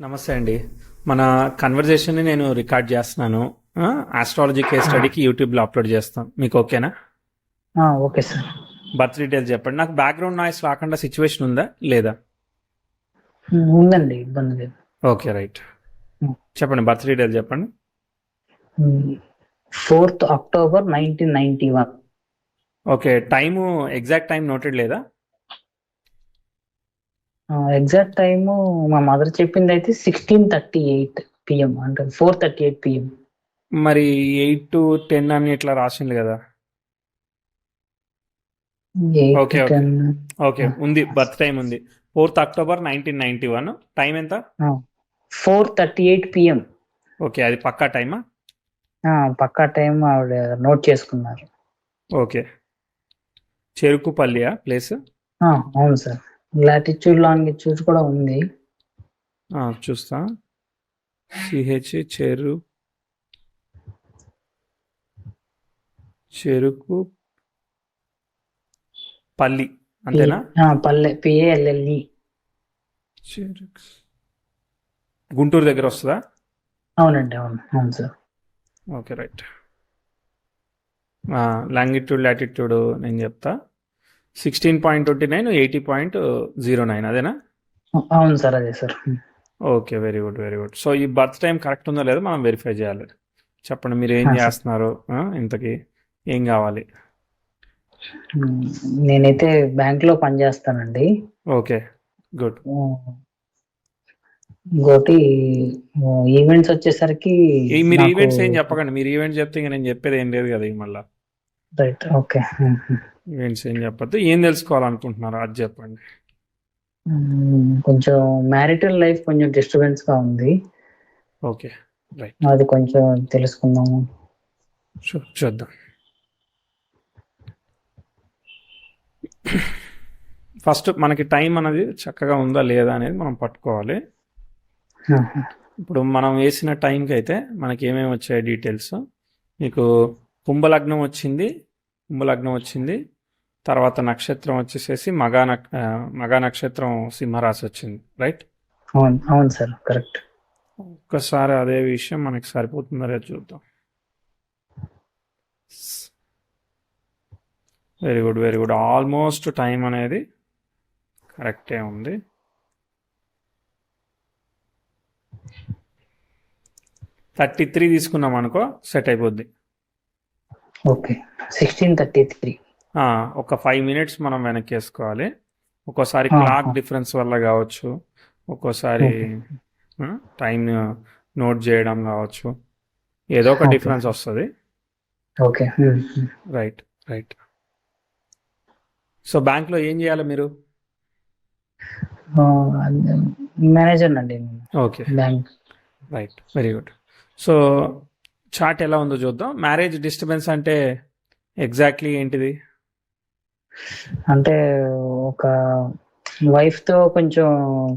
నమస్తే అండి. మన కన్వర్జేషన్ని నేను రికార్డ్ చేస్తున్నాను. ఆస్ట్రాలజీ కేస్ స్టడీకి యూట్యూబ్లో అప్లోడ్ చేస్తాం. మీకు ఓకేనా? Okay sir. బర్త్ డీటెయిల్స్ చెప్పండి. నాకు బ్యాక్గ్రౌండ్ నాయిస్ రాకుండా సిచ్యువేషన్ ఉందా లేదా? ఉందండి, ఇబ్బంది లేదు. Okay, right. చెప్పండి, బర్త్ డీటెయిల్స్ చెప్పండి. 4th October 1991. Okay, time exact time noted లేదా? ఎగ్జాక్ట్ టైము మా మదర్ చెప్పింది అయితే 16:38 PM, అంటే 4:38 PM. మరి 8 to 10 అని ఇట్లా రాసింది కదా. 8 ఓకే to ఓకే 10. ఓకే, ఉంది, బర్త్ టైం ఉంది. 4th October 1991. టైం ఎంత? 4:38 PM. ఓకే, అది పక్కా టైమా? పక్కా టైం ఆవిడ నోట్ చేసుకున్నారు. ఓకే, చెరుకుపల్లియా ప్లేస్? అవును సార్. లాటిట్యూడ్ లాంగిట్యూడ్ కూడా ఉంది. చూస్తా. సిహెచ్ చెరుకు పల్లి అంతేనా? పల్లె, PALLE. చెరుకు గుంటూరు దగ్గర వస్తుందా? అవునండి, అవును sir. Okay, right. Longitude latitude నేను చెప్తా. 16.29, 80.09, అదేనా? అవును సార్, అదే sir. Okay, very good very good. So ఈ బర్త్ టైం కరెక్ట్ ఉందో లేదో మనం వెరిఫై చేయాలి. చెప్పండి, మీరు ఏం సార్. చేస్తున్నారు? ఇంతకీ ఏం కావాలి? నేనైతే బ్యాంక్ లో పనిచేస్తానండి. Okay, good. ఇంకోటి ఈవెంట్స్ వచ్చేసరికి మీరు నాకు ఈవెంట్స్ ఏం చెప్పకండి. మీరు ఈవెంట్స్ చెప్తే ఇంకా నేను చెప్పేది ఏం లేదు కదా. మళ్ళీ రైట్, ఓకే. ఈవెంట్స్ ఏం చెప్పద్దు. ఏం తెలుసుకోవాలనుకుంటున్నారు అది చెప్పండి. కొంచెం మ్యారిటల్ లైఫ్ కొంచెం డిస్టర్బెన్స్ గా ఉంది. Okay, right. అది కొంచెం తెలుసుకుందాము. చూద్దాం. ఫస్ట్ మనకి టైం అనేది చక్కగా ఉందా లేదా అనేది మనం పట్టుకోవాలి. ఇప్పుడు మనం వేసిన టైంకి అయితే మనకి ఏమేమి వచ్చాయి డీటెయిల్స్. మీకు కుంభలగ్నం వచ్చింది. తర్వాత నక్షత్రం వచ్చేసేసి మగా నక్షత్రం సింహరాశి వచ్చింది, రైట్? అవును సార్, కరెక్ట్. ఒక్కసారి అదే విషయం మనకి సరిపోతుందో లేదో చూద్దాం. Very good very good. Almost time అనేది కరెక్టే ఉంది. 33 తీసుకున్నాం అనుకో, సెట్ అయిపోద్ది. ఓకే, 16:33. ఒక 5 minutes మనం వెనక్కి వేసుకోవాలి. ఒక్కోసారి క్లాక్ డిఫరెన్స్ వల్ల కావచ్చు, ఒక్కోసారి టైం నోట్ చేయడం కావచ్చు, ఏదో ఒక డిఫరెన్స్ వస్తుంది. Okay, right right. సో బ్యాంక్లో ఏం చేయాలి మీరు? మేనేజర్ అండి. Okay, bank. Right, very good. So chart ఎలా ఉందో చూద్దాం. మ్యారేజ్ డిస్టర్బెన్స్ అంటే ఎగ్జాక్ట్లీ ఏంటిది? అంటే ఒక వైఫ్ తో కొంచెం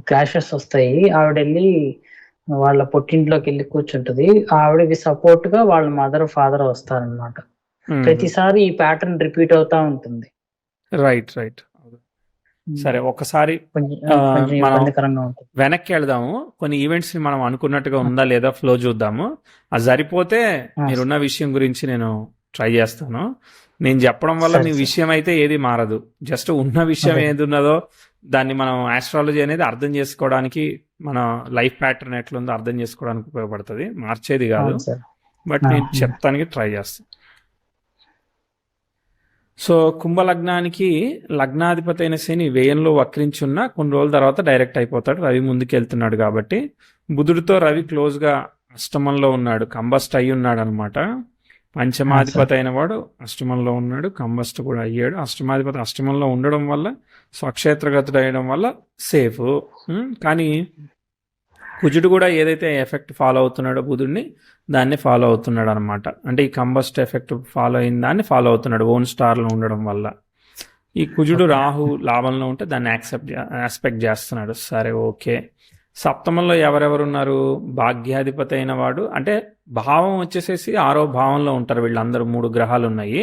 క్లాషెస్ వస్తాయి. ఆవిడ వెళ్ళి వాళ్ళ పుట్టింట్లోకి వెళ్ళి కూర్చుంటది. ఆవిడకి సపోర్ట్ గా వాళ్ళ మదర్ ఫాదర్ వస్తారనమాట. ప్రతిసారి ఈ ప్యాటర్న్ రిపీట్ అవుతా ఉంటుంది. Right right. సరే, ఒకసారి కొంచెం ఇబ్బందికరంగా ఉంటుంది. వెనక్కి వెళదాము. కొన్ని ఈవెంట్స్ ని మనం అనుకున్నట్టుగా ఉందా లేదా ఫ్లో చూద్దాము. అది సరిపోతే మీరున్న విషయం గురించి నేను ట్రై చేస్తాను. నేను చెప్పడం వల్ల మీ విషయం అయితే ఏది మారదు. జస్ట్ ఉన్న విషయం ఏది ఉన్నదో దాన్ని మనం ఆస్ట్రాలజీ అనేది అర్థం చేసుకోవడానికి, మన లైఫ్ ప్యాటర్న్ ఎట్లుందో అర్థం చేసుకోవడానికి ఉపయోగపడుతుంది. మార్చేది కాదు, బట్ నేను చెప్తానికి ట్రై చేస్తాను. సో కుంభలగ్నానికి లగ్నాధిపతి అయిన శని వ్యయంలో వక్రించున్న కొన్ని రోజుల తర్వాత డైరెక్ట్ అయిపోతాడు. రవి ముందుకెళ్తున్నాడు కాబట్టి బుధుడితో రవి క్లోజ్గా అష్టమంలో ఉన్నాడు, కంబస్ట్ అయి ఉన్నాడు అనమాట. పంచమాధిపతి అయిన వాడు అష్టమంలో ఉన్నాడు, కంబస్ట్ కూడా అయ్యాడు. అష్టమాధిపతి అష్టమంలో ఉండడం వల్ల, స్వక్షేత్రగతుడు అయ్యడం వల్ల సేఫ్. కానీ కుజుడు కూడా ఏదైతే ఎఫెక్ట్ ఫాలో అవుతున్నాడో బుధుడిని, దాన్ని ఫాలో అవుతున్నాడు అనమాట. అంటే ఈ కంబస్ట్ ఎఫెక్ట్ ఫాలో అయిన దాన్ని ఫాలో అవుతున్నాడు ఓన్ స్టార్లో ఉండడం వల్ల. ఈ కుజుడు రాహు లాభంలో ఉంటే దాన్ని యాస్పెక్ట్ చేస్తున్నాడు. సరే, ఓకే. సప్తమంలో ఎవరెవరు ఉన్నారు? భాగ్యాధిపతి అయిన వాడు, అంటే భావం వచ్చేసేసి 6వ భావంలో ఉంటారు వీళ్ళందరూ. 3 గ్రహాలు ఉన్నాయి,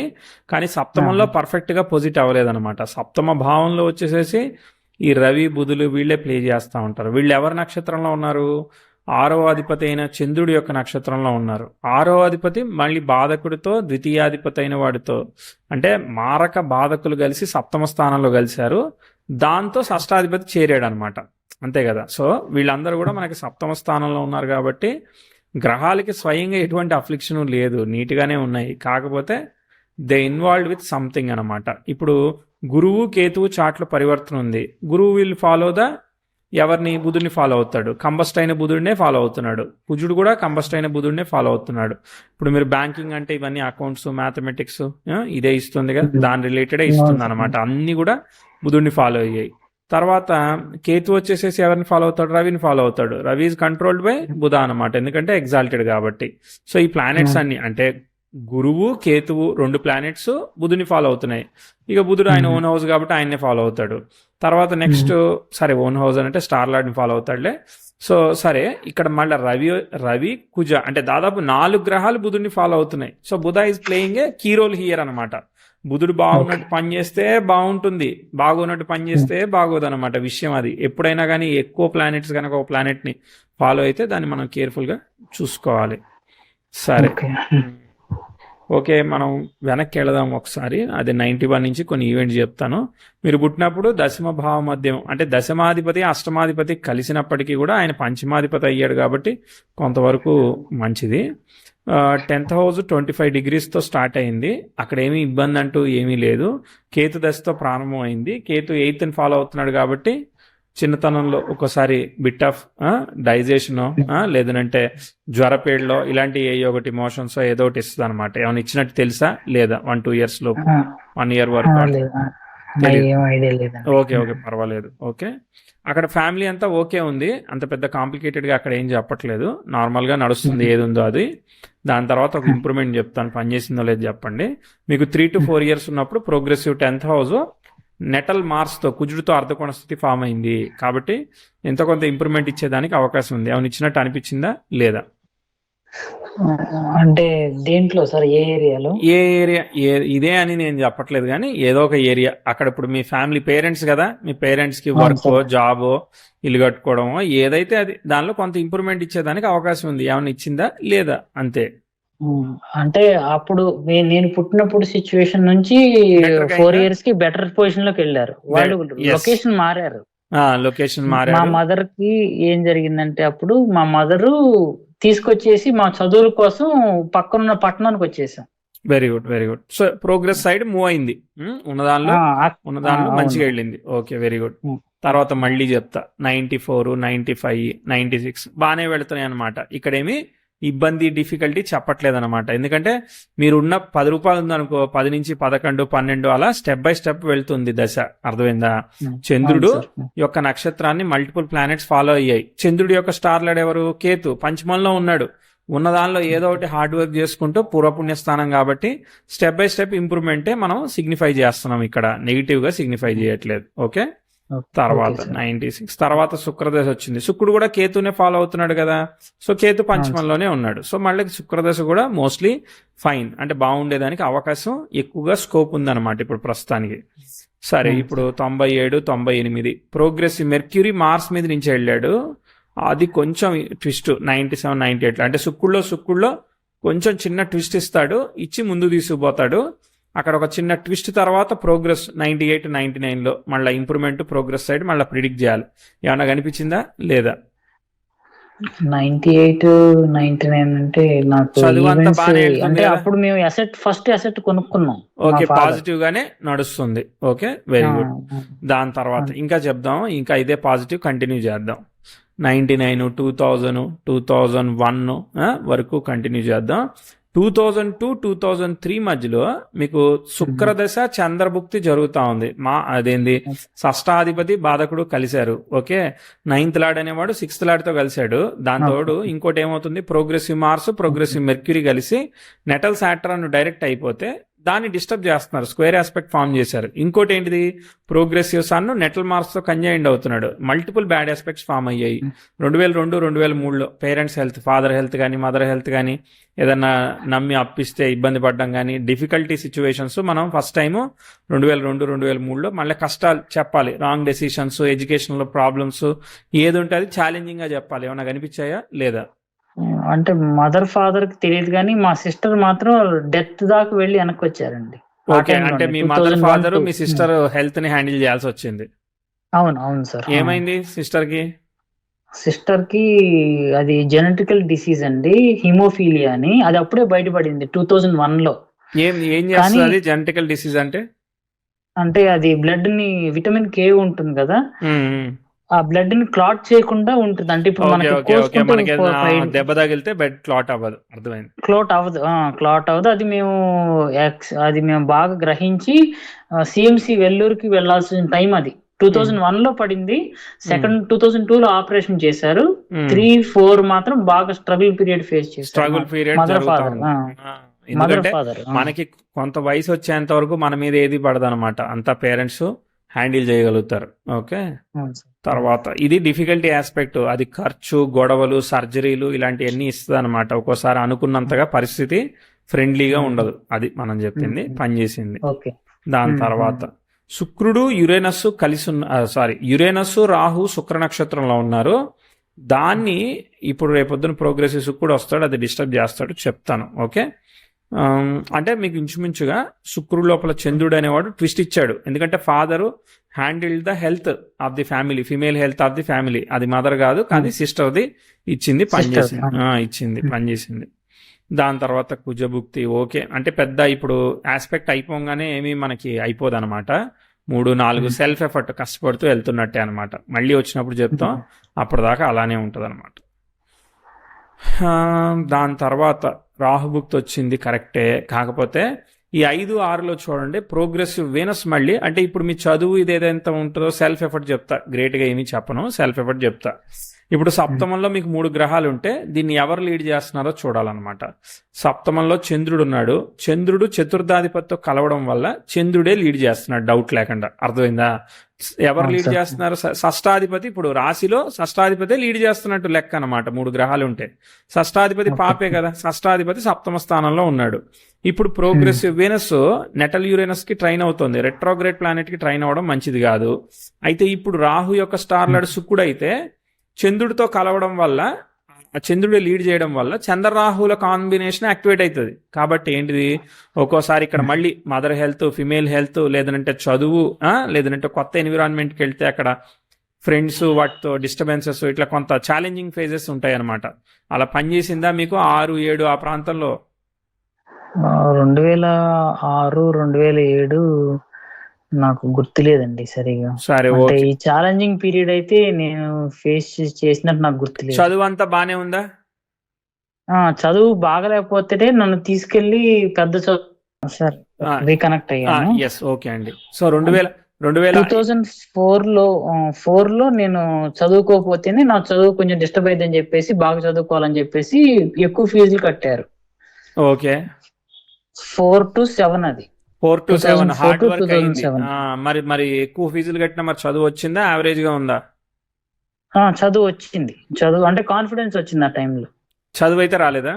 కానీ సప్తమంలో పర్ఫెక్ట్గా పొజిట్ అవ్వలేదన్నమాట. సప్తమ భావంలో వచ్చేసేసి ఈ రవి బుధులు వీళ్ళే ప్లే చేస్తూ ఉంటారు. వీళ్ళు ఎవరి నక్షత్రంలో ఉన్నారు? 6వ అధిపతి అయిన చంద్రుడి యొక్క నక్షత్రంలో ఉన్నారు. 6వ అధిపతి మళ్ళీ బాధకుడితో, ద్వితీయాధిపతి అయిన వాడితో, అంటే మారక బాధకులు కలిసి 7వ స్థానంలో కలిశారు. దాంతో షష్టాధిపతి చేరాడు అనమాట. అంతే కదా. సో వీళ్ళందరూ కూడా మనకి 7వ స్థానంలో ఉన్నారు కాబట్టి గ్రహాలకి స్వయంగా ఎటువంటి అఫ్లిక్షన్ లేదు, నీట్గానే ఉన్నాయి. కాకపోతే దే ఇన్వాల్వ్డ్ విత్ సంథింగ్ అనమాట. ఇప్పుడు గురువు కేతువు చాట్ల పరివర్తన ఉంది. గురువు విల్ ఫాలో ద ఎవరిని? బుధుడిని ఫాలో అవుతాడు. కంబస్ట్ అయిన బుధుడినే ఫాలో అవుతున్నాడు. కుజుడు కూడా కంబస్ట్ అయిన బుధుడినే ఫాలో అవుతున్నాడు. ఇప్పుడు మీరు బ్యాంకింగ్ అంటే ఇవన్నీ అకౌంట్స్, మ్యాథమెటిక్స్ ఇదే ఇస్తుంది కదా, దాని రిలేటెడే ఇస్తుంది అనమాట. అన్ని కూడా బుధుడిని ఫాలో అయ్యాయి. తర్వాత కేతు వచ్చేసేసి ఎవరిని ఫాలో అవుతాడు? రవిని ఫాలో అవుతాడు. రవి ఈజ్ కంట్రోల్డ్ బై బుధ అనమాట, ఎందుకంటే ఎగ్జాల్టెడ్ కాబట్టి. సో ఈ ప్లానెట్స్ అన్ని అంటే గురువు కేతువు 2 ప్లానెట్స్ బుధుని ఫాలో అవుతున్నాయి. ఇక బుధుడు ఆయన ఓన్ హౌస్ కాబట్టి ఆయన్నే ఫాలో అవుతాడు. తర్వాత నెక్స్ట్ సరే ఓన్ హౌస్ అంటే స్టార్ లార్డ్ని ఫాలో అవుతాడులే. సో సరే ఇక్కడ మళ్ళీ రవి కుజ అంటే దాదాపు 4 గ్రహాలు బుధుడిని ఫాలో అవుతున్నాయి. So Budha is playing a key role here అనమాట. బుధుడు బాగున్నట్టు పని చేస్తే బాగుంటుంది, బాగున్నట్టు పని చేస్తే బాగోదు అనమాట విషయం. అది ఎప్పుడైనా కానీ ఎక్కువ ప్లానెట్స్ కనుక ఒక ప్లానెట్ని ఫాలో అయితే దాన్ని మనం కేర్ఫుల్గా చూసుకోవాలి. సరే ఓకే, మనం వెనక్కి వెళదాం ఒకసారి. అది 91 నుంచి కొన్ని ఈవెంట్స్ చెప్తాను. మీరు పుట్టినప్పుడు దశమ భావ మధ్యం అంటే దశమాధిపతి అష్టమాధిపతి కలిసినప్పటికీ కూడా ఆయన పంచమాధిపతి అయ్యాడు కాబట్టి కొంతవరకు మంచిది. 10th హౌస్ 25 degreesతో స్టార్ట్ అయింది. అక్కడ ఏమీ ఇబ్బంది అంటూ ఏమీ లేదు. కేతు దశతో ప్రారంభం అయింది. కేతు 8th ఫాలో అవుతున్నాడు కాబట్టి చిన్నతనంలో ఒక్కోసారి బిట్ ఆఫ్ డైజెషన్ లేదంటే జ్వరపేడలో ఇలాంటి ఒకటి మోషన్స్ ఏదో ఒకటి ఇస్తుంది అనమాట. ఏమైనా ఇచ్చినట్టు తెలుసా లేదా? 1-2 years లోపు, 1 year వరకు ఓకే ఓకే పర్వాలేదు. ఓకే, అక్కడ ఫ్యామిలీ అంతా ఓకే ఉంది, అంత పెద్ద కాంప్లికేటెడ్గా అక్కడ ఏం చెప్పట్లేదు, నార్మల్గా నడుస్తుంది ఏది ఉందో అది. దాని తర్వాత ఒక ఇంప్రూవ్మెంట్ చెప్తాను, పనిచేసిందో లేదు చెప్పండి. మీకు 3 to 4 years ఉన్నప్పుడు ప్రోగ్రెసివ్ 10th హౌస్ నెటల్ మార్స్తో కుజుడితో అర్ధకోణ స్థితి ఫామ్ అయింది కాబట్టి ఎంతో కొంత ఇంప్రూవ్మెంట్ ఇచ్చేదానికి అవకాశం ఉంది. ఏమైనా ఇచ్చినట్టు అనిపించిందా లేదా? అంటే దేంట్లో సార్? ఏ ఏరియాలో? ఏ ఏరియా ఇదే అని నేను చెప్పట్లేదు, కానీ ఏదో ఒక ఏరియా. అక్కడ ఇప్పుడు మీ ఫ్యామిలీ పేరెంట్స్ కదా, మీ పేరెంట్స్కి వర్క్, జాబ్, ఇల్లు కట్టుకోవడమో ఏదైతే అది దానిలో కొంత ఇంప్రూవ్మెంట్ ఇచ్చేదానికి అవకాశం ఉంది. ఏమైనా ఇచ్చిందా లేదా? అంతే. అంటే అప్పుడు నేను పుట్టినప్పుడు సిచ్యువేషన్ నుంచి 4 years కి బెటర్ పొజిషన్ లోకి వెళ్ళారు వాళ్ళు. లొకేషన్ మారారు. లొకేషన్ మా మదర్ కి ఏం జరిగిందంటే అప్పుడు మా మదరు తీసుకొచ్చేసి మా చదువుల కోసం పక్కనున్న పట్టణానికి వచ్చేసాం. Very good very good. So progress side move అయింది, ఉన్నదానిలో మంచిగా వెళ్ళింది. Okay very good. తర్వాత మళ్ళీ చెప్తా, 94, 95, 96 బాగానే వెళుతున్నాయి అనమాట. ఇక్కడేమి ఇబ్బంది డిఫికల్టీ చెప్పట్లేదు అనమాట. ఎందుకంటే మీరున్న 10 రూపాయలు ఉందనుకో, 10 నుంచి 11, 12 అలా స్టెప్ బై స్టెప్ వెళ్తుంది దశ. అర్థమైందా? చంద్రుడు యొక్క నక్షత్రాన్ని మల్టిపుల్ ప్లానెట్స్ ఫాలో అయ్యాయి. చంద్రుడి యొక్క స్టార్ లార్డ్ ఎవరు? కేతు. పంచమంలో ఉన్నాడు. ఉన్న దానిలో ఏదో ఒకటి హార్డ్ వర్క్ చేసుకుంటూ పూర్వపుణ్యస్థానం కాబట్టి స్టెప్ బై స్టెప్ ఇంప్రూవ్మెంటే మనం సిగ్నిఫై చేస్తున్నాం ఇక్కడ, నెగిటివ్ గా సిగ్నిఫై చేయట్లేదు. ఓకే, తర్వాత 96 తర్వాత శుక్రదశ వచ్చింది. శుక్రుడు కూడా కేతునే ఫాలో అవుతున్నాడు కదా, సో కేతు పంచమంలోనే ఉన్నాడు. సో మళ్ళీ శుక్రదశ కూడా మోస్ట్లీ ఫైన్, అంటే బాగుండేదానికి అవకాశం ఎక్కువగా స్కోప్ ఉందన్నమాట ఇప్పుడు ప్రస్తుతానికి. సరే, ఇప్పుడు 97, 98 ప్రోగ్రెసివ్ మెర్క్యూరీ మార్స్ మీద నుంచి వెళ్ళాడు. అది కొంచెం ట్విస్ట్ 97, 98 అంటే శుక్రుల్లో కొంచెం చిన్న ట్విస్ట్ ఇస్తాడు, ఇచ్చి ముందు తీసుకుపోతాడు. అక్కడ ఒక చిన్న ట్విస్ట్ తర్వాత ప్రోగ్రెస్ 98, 99లో మళ్ళీ ఇంప్రూవ్మెంట్ ప్రోగ్రెస్ సైడ్ మళ్ళీ ప్రిడిక్ట్ చేయాలి. ఏమన్నా కనిపించిందా లేదా? 98, 99 అంటే నాకు చదువంతా బాగానే అంటే అప్పుడు మేము ఫస్ట్ అసెట్ కొనుక్కున్నాం. ఓకే, పాజిటివ్ గానే నడుస్తుంది. Okay very good. దాని తర్వాత ఇంకా చెప్దాం, ఇంకా ఇదే పాజిటివ్ కంటిన్యూ చేద్దాం. 99, 2000, 2001 వరకు కంటిన్యూ చేద్దాం. 2002, 2003 మధ్యలో మీకు శుక్రదశ చంద్రభుక్తి జరుగుతా ఉంది. అదేంది, షష్టాధిపతి బాధకుడు కలిశారు. ఓకే, 9th లార్డ్ అనేవాడు 6th లార్డ్తో కలిశాడు. దాంతో ఇంకోటి ఏమవుతుంది, ప్రోగ్రెసివ్ మార్స్, ప్రోగ్రెసివ్ మెర్క్యూరీ కలిసి నెటల్ సాటర్న్ డైరెక్ట్ అయిపోతే దాన్ని డిస్టర్బ్ చేస్తున్నారు, స్క్వేర్ ఆస్పెక్ట్ ఫామ్ చేశారు. ఇంకోటి ఏంటిది, ప్రోగ్రెసివ్ సన్ నెటల్ మార్క్స్ తో కంజైండ్ అవుతున్నాడు, మల్టిపుల్ బ్యాడ్ ఆస్పెక్ట్స్ ఫామ్ అయ్యాయి. 2002, 2003లో పేరెంట్స్ హెల్త్, ఫాదర్ హెల్త్ కానీ మదర్ హెల్త్ కానీ ఏదన్నా నమ్మి అప్పిస్తే ఇబ్బంది పడడం కానీ డిఫికల్టీ సిచ్యువేషన్స్ మనం ఫస్ట్ టైము 2002, 2003లో మళ్ళీ కష్టాలు చెప్పాలి, రాంగ్ డెసిషన్స్, ఎడ్యుకేషన్లో ప్రాబ్లమ్స్ ఏది ఉంటే అది ఛాలెంజింగ్గా చెప్పాలి. ఏమన్నా కనిపించాయా లేదా? అంటే మదర్ ఫాదర్ కి తెలియదు కానీ మా సిస్టర్ మాత్రం డెత్ దాకా వెళ్ళి వెనక్కి వచ్చారండి. ఓకే, అంటే మీ మదర్ ఫాదర్ మీ సిస్టర్ హెల్త్ ని హ్యాండిల్ చేయాల్సి వచ్చింది. అవును సార్. ఏమైంది సిస్టర్ కి? సిస్టర్ కి అది జెనెటికల్ డిసీజ్ అండి, హిమోఫీలియా అని. అది అప్పుడే బయటపడింది 2001లో. ఏం చేస్తుంది జెనెటికల్ డిసీజ్ అంటే? అంటే అది బ్లడ్ ని, విటమిన్ కే ఉంటుంది కదా, ఆ బ్లడ్ ని క్లాట్ చేయకుండా ఉంటుంది. అంటే ఇప్పుడు మనకి దెబ్బ తగిలితే బ్లడ్ క్లాట్ అవ్వదు, అర్థమైంది. క్లాట్ అవ్వదు. అది మేము బాగా గ్రహించి సిఎంసి వెల్లూరుకి వెళ్లాల్సిన టైం అది 2001లో పడింది. 2002లో ఆపరేషన్ చేశారు. 3-4 మాత్రం బాగా స్ట్రగుల్ పీరియడ్ ఫేస్ చేశారు మదర్ ఫాదర్. మనకి కొంత వయసు వచ్చేంత వరకు మన మీద ఏది పడదు అనమాట, అంతా పేరెంట్స్ హ్యాండిల్ చేయగలుగుతారు. ఓకే, తర్వాత ఇది డిఫికల్టీ ఆస్పెక్ట్, అది ఖర్చు, గొడవలు, సర్జరీలు ఇలాంటివన్నీ ఇస్తుంది అనమాట. ఒక్కోసారి అనుకున్నంతగా పరిస్థితి ఫ్రెండ్లీగా ఉండదు. అది మనం చెప్పింది పనిచేసింది. దాని తర్వాత శుక్రుడు యురేనస్ కలిసి యురేనస్ రాహు శుక్ర నక్షత్రంలో ఉన్నారు. దాన్ని ఇప్పుడు రేపొద్దున ప్రోగ్రెసివ్ శుక్రుడు వస్తాడు, అది డిస్టర్బ్ చేస్తాడు, చెప్తాను. ఓకే, అంటే మీకు ఇంచుమించుగా శుక్రుడు లోపల చంద్రుడు అనేవాడు ట్విస్ట్ ఇచ్చాడు. ఎందుకంటే father handle the health of the family, female health of the family. అది మదర్ కాదు కానీ సిస్టర్ది ఇచ్చింది, పనిచేసింది. దాని తర్వాత కుజభుక్తి. ఓకే, అంటే పెద్ద ఇప్పుడు ఆస్పెక్ట్ అయిపోగానే ఏమీ మనకి అయిపోదు అనమాట. 3-4 సెల్ఫ్ ఎఫర్ట్ కష్టపడుతూ వెళ్తున్నట్టే అనమాట. మళ్ళీ వచ్చినప్పుడు చెప్తాం, అప్పటిదాకా అలానే ఉంటుంది అనమాట. దాని తర్వాత రాహుభుక్తి వచ్చింది, కరెక్టే. కాకపోతే ఈ 5-6లో చూడండి ప్రోగ్రెసివ్ వీనస్ మళ్ళీ. అంటే ఇప్పుడు మీ చదువు ఇది ఏదైతే ఉంటుందో సెల్ఫ్ ఎఫర్ట్ చెప్తా, గ్రేట్గా ఏమీ చెప్పను, సెల్ఫ్ ఎఫర్ట్ చెప్తా. ఇప్పుడు సప్తమంలో మీకు 3 గ్రహాలు ఉంటే దీన్ని ఎవరు లీడ్ చేస్తున్నారో చూడాలన్నమాట. సప్తమంలో చంద్రుడు ఉన్నాడు. చంద్రుడు చతుర్థాధిపతితో కలవడం వల్ల చంద్రుడే లీడ్ చేస్తున్నాడు, డౌట్ లేకుండా. అర్థమైందా? ఎవరు లీడ్ చేస్తున్నారు? షష్టాధిపతి. ఇప్పుడు రాశిలో షష్టాధిపతి లీడ్ చేస్తున్నట్టు లెక్క అనమాట. 3 గ్రహాలు ఉంటే షష్టాధిపతి పాపే కదా, షష్టాధిపతి సప్తమ స్థానంలో ఉన్నాడు. ఇప్పుడు ప్రోగ్రెసివ్ వీనస్ నెటల్ యురేనస్ కి ట్రైన్ అవుతుంది, రెట్రోగ్రేడ్ ప్లానెట్ కి ట్రైన్ అవ్వడం మంచిది కాదు. అయితే ఇప్పుడు రాహు యొక్క స్టార్ లార్డ్ శుక్రుడు అయితే చంద్రుడితో కలవడం వల్ల, చంద్రుడు లీడ్ చేయడం వల్ల చంద్రరాహుల కాంబినేషన్ యాక్టివేట్ అవుతుంది. కాబట్టి ఏంటిది, ఒక్కోసారి ఇక్కడ మళ్ళీ మదర్ హెల్త్, ఫిమేల్ హెల్త్, లేదంటే చదువు, లేదంటే కొత్త ఎన్విరాన్మెంట్కి వెళ్తే అక్కడ ఫ్రెండ్స్, వాటితో డిస్టర్బెన్సెస్, ఇట్లా కొంత ఛాలెంజింగ్ ఫేజెస్ ఉంటాయి అనమాట. అలా పనిచేసిందా మీకు 6-7 ఆ ప్రాంతంలో? 2006, 2007 నాకు గుర్తులేదండి సరిగా. సరే, అంటే ఈ ఛాలెంజింగ్ పీరియడ్ అయితే నేను ఫేస్ చేసినట్టు నాకు గుర్తులేదు. చదువు అంతా బానే ఉందా? చదువు బాగలేకపోతే నన్ను తీసుకెళ్లి పెద్ద సార్ రీకనెక్ట్ అయ్యాను. ఓకే అండి. సో 2004లో నేను చదువుకోకపోతేనే నా చదువు కొంచెం డిస్టర్బ్ అయిందని చెప్పేసి, బాగా చదువుకోవాలని చెప్పేసి ఎక్కువ ఫీజులు కట్టారు. ఓకే, 4 to 7 అది 4 to 7 హార్డ్ వర్క్ అయింది. మరి ఎక్కువ ఫీజులు కట్టినా మరి చదువు వచ్చిందా, యావరేజ్ గా ఉందా? చదువు వచ్చింది. చదువు అంటే కాన్ఫిడెన్స్ వచ్చింది ఆ టైంలో. చదువు అయితే రాలేదా?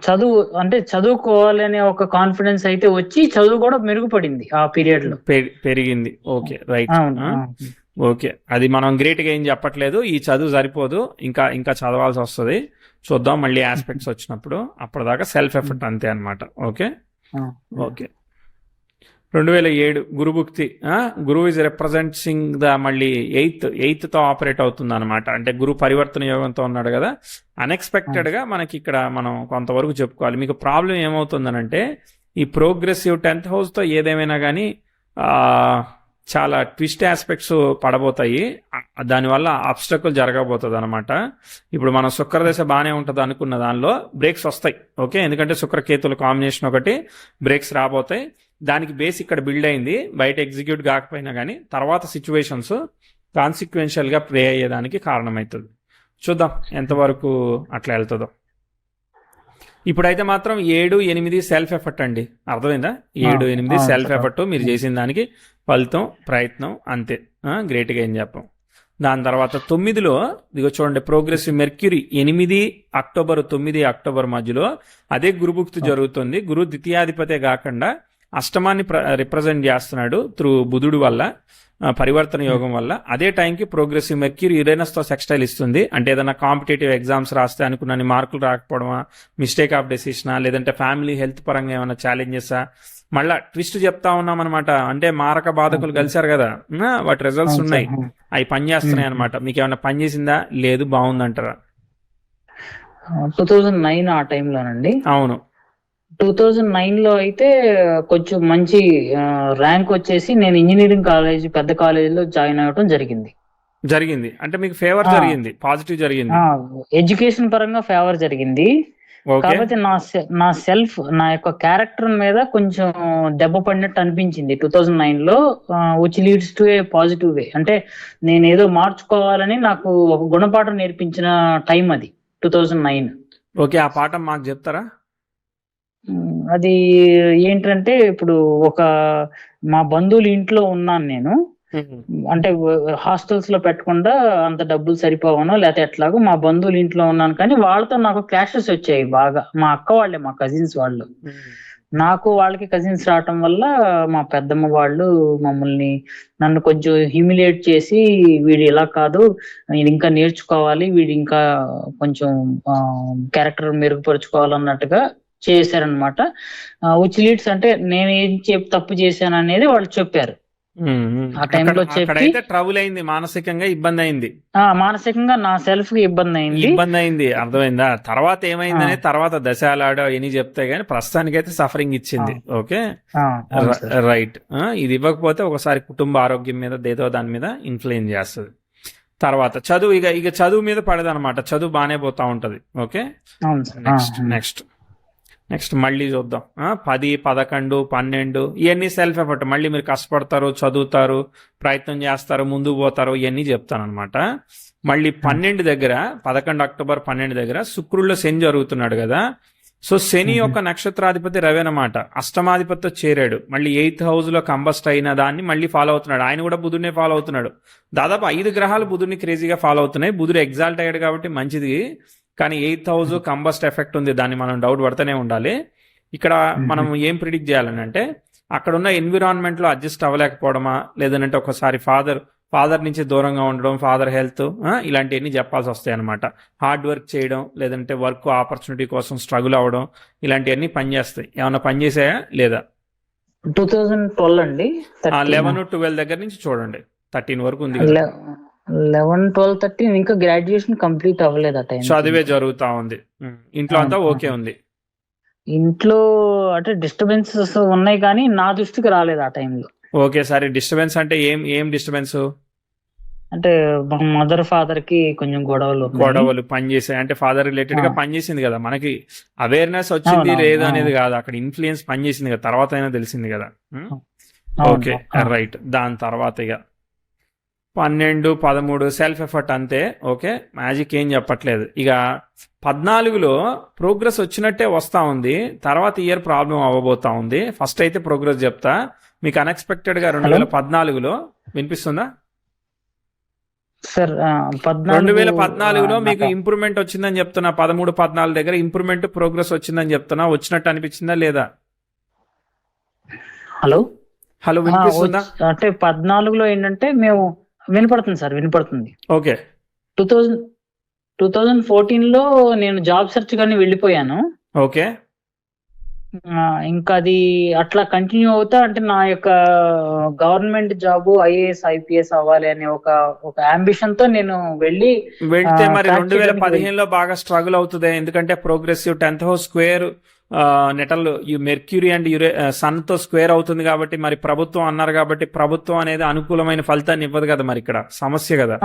చదువు అంటే చదువుకోవాలి అనే ఒక కాన్ఫిడెన్స్ అయితే వచ్చి చదువు కూడా మెరుగుపడింది ఆ పీరియడ్ లో, పెరిగింది. Okay, right. ఓకే, అది మనం గ్రేట్ గా ఏం చెప్పట్లేదు. ఈ చదువు సరిపోదు, ఇంకా చదవాల్సి వస్తుంది. చూద్దాం మళ్ళీ ఆస్పెక్ట్స్ వచ్చినప్పుడు. అప్పటిదాకా సెల్ఫ్ ఎఫర్ట్ అంతే అనమాట. ఓకే. 2007 గురుభుక్తి. గురువు ఇస్ రిప్రజెంటింగ్ ద మళ్ళీ ఎయిత్ తో ఆపరేట్ అవుతుంది అనమాట. అంటే గురు పరివర్తన యోగంతో ఉన్నాడు కదా, అన్ఎక్స్పెక్టెడ్ గా మనకి ఇక్కడ మనం కొంతవరకు చెప్పుకోవాలి. మీకు ప్రాబ్లం ఏమవుతుందనంటే ఈ ప్రోగ్రెసివ్ 10th house తో ఏదేమైనా కానీ చాలా ట్విస్ట్ ఆస్పెక్ట్స్ పడబోతాయి. దానివల్ల అబ్స్టకల్ జరగబోతుంది అనమాట. ఇప్పుడు మనం శుక్రదశ బాగానే ఉంటుంది అనుకున్న దానిలో బ్రేక్స్ వస్తాయి. ఓకే, ఎందుకంటే శుక్రకేతుల కాంబినేషన్ ఒకటి, బ్రేక్స్ రాబోతాయి. దానికి బేస్ ఇక్కడ బిల్డ్ అయింది, బయట ఎగ్జిక్యూట్ కాకపోయినా కానీ తర్వాత సిచ్యువేషన్స్ కాన్సిక్వెన్షియల్గా ప్లే అయ్యేదానికి కారణమవుతుంది. చూద్దాం ఎంతవరకు అట్లా వెళ్తుందో. ఇప్పుడైతే మాత్రం 7-8 సెల్ఫ్ ఎఫర్ట్ అండి, అర్థమైందా? 7-8 అవును సెల్ఫ్ సార్. ఎఫర్ట్, మీరు చేసిన దానికి ఫలితం ప్రయత్నం అంతే. గ్రేట్గా ఏం చెప్పం. దాని తర్వాత 9లో ఇదిగో చూడండి, ప్రోగ్రెసివ్ మెర్క్యూరీ 8 అక్టోబర్ 9 అక్టోబర్ మధ్యలో అదే గురుభుక్తి జరుగుతుంది. గురు ద్వితీయాధిపతే కాకుండా అష్టమాన్ని రిప్రజెంట్ చేస్తున్నాడు త్రూ బుధుడు వల్ల, పరివర్తన యోగం వల్ల. అదే టైంకి ప్రోగ్రెసివ్ మెర్క్యూరీ యురేనస్తో సెక్స్టైల్ ఇస్తుంది. అంటే ఏదైనా కాంపిటేటివ్ ఎగ్జామ్స్ రాస్తే అనుకున్న మార్కులు రాకపోవడమా, మిస్టేక్ ఆఫ్ డెసిషనా, లేదంటే ఫ్యామిలీ హెల్త్ పరంగా ఏమైనా ఛాలెంజెసా, మళ్ళా ట్విస్ట్ చెప్తా ఉన్నాం అనమాట. అంటే మారక బాధకులు కలిశారు కదా, వాటి రిజల్ట్స్ ఉన్నాయి, అవి పనిచేస్తున్నాయి అనమాట. మీకు ఏమైనా పని చేసిందా? లేదు, బాగుందంటారా? 2009 ఆ టైంలోనండి. అవును. 2009 లో అయితే కొంచెం మంచి ర్యాంక్ వచ్చేసి నేను ఇంజనీరింగ్ కాలేజ్, పెద్ద కాలేజీలో జాయిన్ అవ్వడం జరిగింది. అంటే మీకు ఫేవర్ జరిగింది, పాజిటివ్ జరిగింది. ఎడ్యుకేషన్ పరంగా ఫేవర్ జరిగింది. కాకపోతే నా సెల్ఫ్, నా యొక్క క్యారెక్టర్ మీద కొంచెం దెబ్బ పడినట్టు అనిపించింది 2009 లో, which leads to A positive way. అంటే నేను ఏదో మార్చుకోవాలని నాకు ఒక గుణపాఠం నేర్పించిన టైం అది 2009. ఓకే, ఆ పాఠం మాకు చెప్తారా? అది ఏంటంటే, ఇప్పుడు ఒక మా బంధువుల ఇంట్లో ఉన్నాను నేను. అంటే హాస్టల్స్ లో పెట్టకుండా అంత డబ్బులు సరిపోవనో లేకపోతే ఎట్లాగో మా బంధువుల ఇంట్లో ఉన్నాను, కానీ వాళ్ళతో నాకు క్లాషెస్ వచ్చాయి బాగా. మా అక్క వాళ్ళే, మా కజిన్స్ వాళ్ళు. నాకు వాళ్ళకి కజిన్స్ రావటం వల్ల మా పెద్దమ్మ వాళ్ళు నన్ను కొంచెం హ్యూమిలియేట్ చేసి, వీడు ఇలా కాదు, వీడు ఇంకా నేర్చుకోవాలి, వీడు ఇంకా కొంచెం క్యారెక్టర్ మెరుగుపరుచుకోవాలన్నట్టుగా చేశారనమాట. విచ్ లీడ్స్ అంటే నేను ఏం తప్పు చేశాను అనేది వాళ్ళు చెప్పారు. ఆ టైంలో చెప్పి ట్రబుల్ అయింది, మానసికంగా ఇబ్బంది అయింది. మానసికంగా నా సెల్ఫ్ కి ఇబ్బంది అయింది. అర్థమైందా? తర్వాత ఏమైంది తర్వాత దశాలాడో ఎన్ని చెప్తే గానీ ప్రస్తుతానికైతే సఫరింగ్ ఇచ్చింది. Okay, right. ఇది ఇవ్వకపోతే ఒకసారి కుటుంబ ఆరోగ్యం మీద ఏదో దాని మీద ఇన్ఫ్లుయెన్స్ చేస్తుంది. తర్వాత చదువు, ఇక చదువు మీద పడదనమాట. చదువు బాగానే పోతా ఉంటది. ఓకే, నెక్స్ట్ మళ్ళీ చూద్దాం. 10, 11, 12 ఇవన్నీ సెల్ఫ్ ఎఫర్ట్. మళ్ళీ మీరు కష్టపడతారు, చదువుతారు, ప్రయత్నం చేస్తారు, ముందుకు పోతారు, ఇవన్నీ చెప్తాను అనమాట. మళ్ళీ 12 దగ్గర, 11 అక్టోబర్ 12 దగ్గర శుక్రుల్లో శని జరుగుతున్నాడు కదా. సో శని యొక్క నక్షత్రాధిపతి రవి అనమాట, అష్టమాధిపతితో చేరాడు. మళ్ళీ 8th హౌస్ లో కంబస్ట్ అయిన దాన్ని మళ్ళీ ఫాలో అవుతున్నాడు. ఆయన కూడా బుధుడినే ఫాలో అవుతున్నాడు. దాదాపు 5 గ్రహాలు బుధుడిని క్రేజీగా ఫాలో అవుతున్నాయి. బుధుడు ఎగ్జాల్ట్ అయ్యాడు కాబట్టి మంచిది, కానీ 8th హౌస్ కంబస్ట్ ఎఫెక్ట్ ఉంది, దాన్ని మనం డౌట్ పడుతూనే ఉండాలి. ఇక్కడ మనం ఏం ప్రిడిక్ట్ చేయాలని అంటే, అక్కడ ఉన్న ఎన్విరాన్మెంట్ లో అడ్జస్ట్ అవ్వలేకపోవడమా, లేదంటే ఒకసారి ఫాదర్ నుంచి దూరంగా ఉండడం, ఫాదర్ హెల్త్, ఇలాంటివన్నీ చెప్పాల్సి వస్తాయి అనమాట. హార్డ్ వర్క్ చేయడం, లేదంటే వర్క్ ఆపర్చునిటీ కోసం స్ట్రగుల్ అవ్వడం, ఇలాంటివన్నీ పనిచేస్తాయి. ఏమన్నా పనిచేసాయా లేదా? 2012 అండి. 11, 12 దగ్గర నుంచి చూడండి, 13 వరకు ఉంది. 11, 12, 13 ఇంకా గ్రాడ్యుయేషన్ కంప్లీట్ అవ్వలేదు ఆ టైం. చదివే జరుగుతా ఉంది. ఇంట్లో అంతా ఓకే ఉంది. ఇంట్లో అంటే డిస్టర్బెన్సెస్ ఉన్నాయి, కానీ నా దృష్టికి రాలేదు ఆ టైంలో. ఓకే, సరే. డిస్టర్బెన్స్ అంటే ఏం డిస్టర్బెన్స్? అంటే మదర్ ఫాదర్ కి కొంచెం గొడవలు పనిచేసాయి. అంటే ఫాదర్ రిలేటెడ్ గా పనిచేసింది కదా, మనకి అవేర్నెస్ వచ్చింది లేదు అనేది కాదు, అక్కడ ఇన్ఫ్లుయెన్స్ పనిచేసింది కదా, తర్వాత అయినా తెలిసింది కదా. Okay, right. దాని తర్వాత ఇక 12, 13 సెల్ఫ్ ఎఫర్ట్ అంతే. ఓకే, మ్యాజిక్ ఏం చెప్పట్లేదు. ఇక 14లో ప్రోగ్రెస్ వచ్చినట్టే వస్తా ఉంది, తర్వాత ఇయర్ ప్రాబ్లం అవ్వబోతా ఉంది. ఫస్ట్ అయితే ప్రోగ్రెస్ చెప్తా మీకు. అన్ఎక్స్పెక్టెడ్ గా 2014లో వినిపిస్తుందా సార్? 2014లో మీకు ఇంప్రూవ్మెంట్ వచ్చిందని చెప్తున్నా. 13, 14 దగ్గర ఇంప్రూవ్మెంట్, ప్రోగ్రెస్ వచ్చిందని చెప్తున్నా. వచ్చినట్టు అనిపించిందా లేదా? హలో, వినిపిస్తుందా? అంటే 14లో ఏంటంటే మేము వినపడుతుంది సార్, వినపడుతుంది. ఓకే, 2014లో నేను జాబ్ సెర్చ్ కానీ వెళ్ళిపోయాను. ఓకే, ఇంకా అది అట్లా కంటిన్యూ అవుతా, అంటే నా యొక్క గవర్నమెంట్ జాబ్ IAS IPS అవ్వాలి అనే ఒక అంబిషన్ తో నేను వెళ్తే మరి 2015లో బాగా స్ట్రగుల్ అవుతుంది. ఎందుకంటే progressive 10th house square natal Mercury and Sun తో స్క్వేర్ అవుతుంది కాబట్టి, మరి ప్రభుత్వం అన్నారు కాబట్టి ప్రభుత్వం అనేది అనుకూలమైన ఫలితాన్ని ఇవ్వదు కదా, మరి ఇక్కడ సమస్య కదా.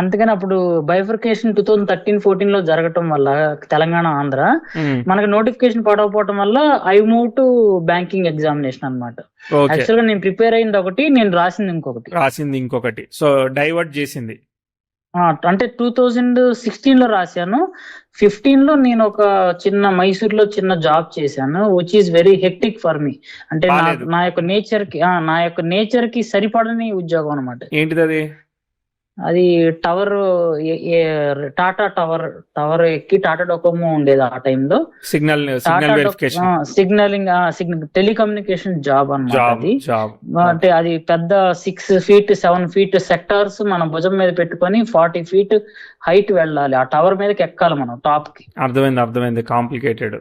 అందుకని అప్పుడు బైఫర్కేషన్ 2013-14 లో జరగటం వల్ల తెలంగాణ, ఆంధ్ర మనకు నోటిఫికేషన్ పడకపోవడం వల్ల I move to banking examination అనమాట. యాక్చువల్ గా నేను ప్రిపేర్ అయింది ఒకటి, నేను రాసింది ఇంకొకటి. సో డైవర్ట్ చేసింది. అంటే 2016 లో రాశాను. 15 లో నేను ఒక చిన్న మైసూర్లో చిన్న జాబ్ చేశాను, which is very hectic for me. అంటే బాలేదు. నా యొక్క నేచర్ కి సరిపడని ఉద్యోగం అనమాట. ఏంటిది అది? అది టవర్, టాటా టవర్ ఎక్కి టాటా డొకోమో ఉండేది ఆ టైంలో. Signal Tata verification signalling telecommunication job అన్నమాట జాబ్ అది. జాబ్ అంటే అది పెద్ద 6 feet 7 feet సెక్టార్స్ మన భుజం మీద పెట్టుకొని 40 feet హైట్ వెళ్ళాలి, ఆ టవర్ మీదకి ఎక్కాలి మనం టాప్ కి. అర్థమైంది కాంప్లికేటెడ్.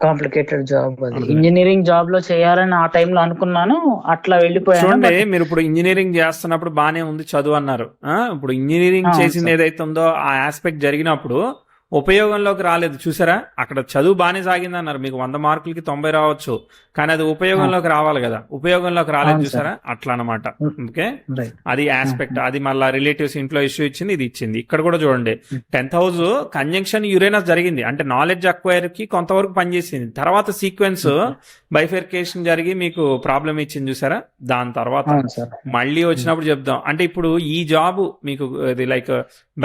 కాంప్లికేటెడ్ జాబ్ అది. ఇంజనీరింగ్ జాబ్ లో చేయాలని ఆ టైంలో అనుకున్నాను, అట్లా వెళ్ళిపోయాను. చూడండి, మీరు ఇప్పుడు ఇంజనీరింగ్ చేస్తున్నప్పుడు బానే ఉంది చదువు అన్నారు. ఇప్పుడు ఇంజనీరింగ్ చేసింది ఏదైతే ఉందో ఆ ఆస్పెక్ట్ జరిగినప్పుడు ఉపయోగంలోకి రాలేదు చూసారా. అక్కడ చదువు బానే సాగింది అన్నారు, మీకు 100 మార్కులకి 90 రావచ్చు, కానీ అది ఉపయోగంలోకి రావాలి కదా, ఉపయోగంలోకి రాలేదు చూసారా, అట్లా అనమాట. ఓకే, అది ఆస్పెక్ట్. అది మళ్ళీ రిలేటివ్స్ ఇంట్లో ఇష్యూ ఇచ్చింది, ఇది ఇచ్చింది. ఇక్కడ కూడా చూడండి, 10th house కంజంక్షన్ యురేనస్ జరిగింది, అంటే నాలెడ్జ్ అక్వైర్ కి కొంతవరకు పనిచేసింది. తర్వాత సీక్వెన్స్ బైఫెర్కేషన్ జరిగి మీకు ప్రాబ్లం ఇచ్చింది చూసారా. దాని తర్వాత మళ్ళీ వచ్చినప్పుడు చెప్దాం. అంటే ఇప్పుడు ఈ జాబ్ మీకు ఇది లైక్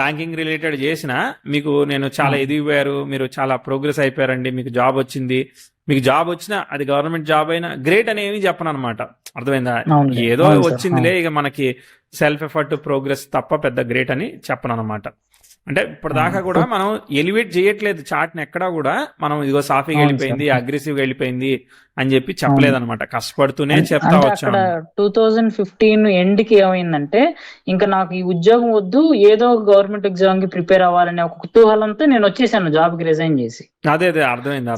బ్యాంకింగ్ రిలేటెడ్ చేసిన మీకు నేను చాలా ఎదిగిపోయారు, మీరు చాలా ప్రోగ్రెస్ అయిపోయారండి, మీకు జాబ్ వచ్చింది, మీకు జాబ్ వచ్చినా అది గవర్నమెంట్ జాబ్ అయినా గ్రేట్ అని ఏమీ చెప్పను అనమాట. అర్థమైందా? ఏదో వచ్చిందిలే, ఇక మనకి సెల్ఫ్ ఎఫర్ట్ ప్రోగ్రెస్ తప్ప పెద్ద గ్రేట్ అని చెప్పను అనమాట. అంటే ఇప్పటిదాకా కూడా మనం ఎలివేట్ చేయట్లేదు చార్ట్ ని ఎక్కడా కూడా, మనం ఇదిగో సాఫీగా వెళ్ళిపోయింది, అగ్రెసివ్ గా వెళ్ళిపోయింది అని చెప్పి చెప్పలేదు అనమాట. కష్టపడుతూనే చెప్తా వచ్చాను. 2015 ఎండ్ కి ఏమైందంటే, ఇంకా నాకు ఈ ఉద్యోగం వద్దు, ఏదో గవర్నమెంట్ ఎగ్జామ్ కి ప్రిపేర్ అవ్వాలనే ఒక కుతూహలంతో నేను వచ్చేసాను జాబ్ కి రిజైన్ చేసి. అదే అర్థమైంది.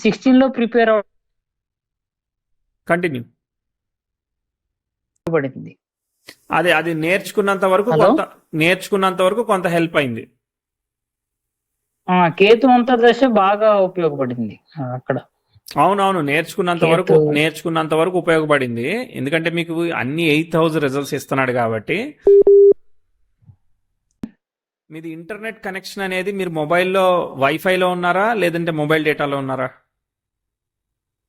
16 లో ప్రిపేర్ కంటిన్యూ పడింది. అది నేర్చుకున్నంత వరకు కొంత హెల్ప్ అయింది. కేతు అంతర్దశ బాగా ఉపయోగపడింది అక్కడ. అవునవును, నేర్చుకున్నంత వరకు ఉపయోగపడింది. ఎందుకంటే మీకు అన్ని 8th house రిజల్ట్స్ ఇస్తున్నాడు కాబట్టి. మీది ఇంటర్నెట్ కనెక్షన్ అనేది మీరు మొబైల్లో వైఫైలో ఉన్నారా లేదంటే మొబైల్ డేటాలో ఉన్నారా?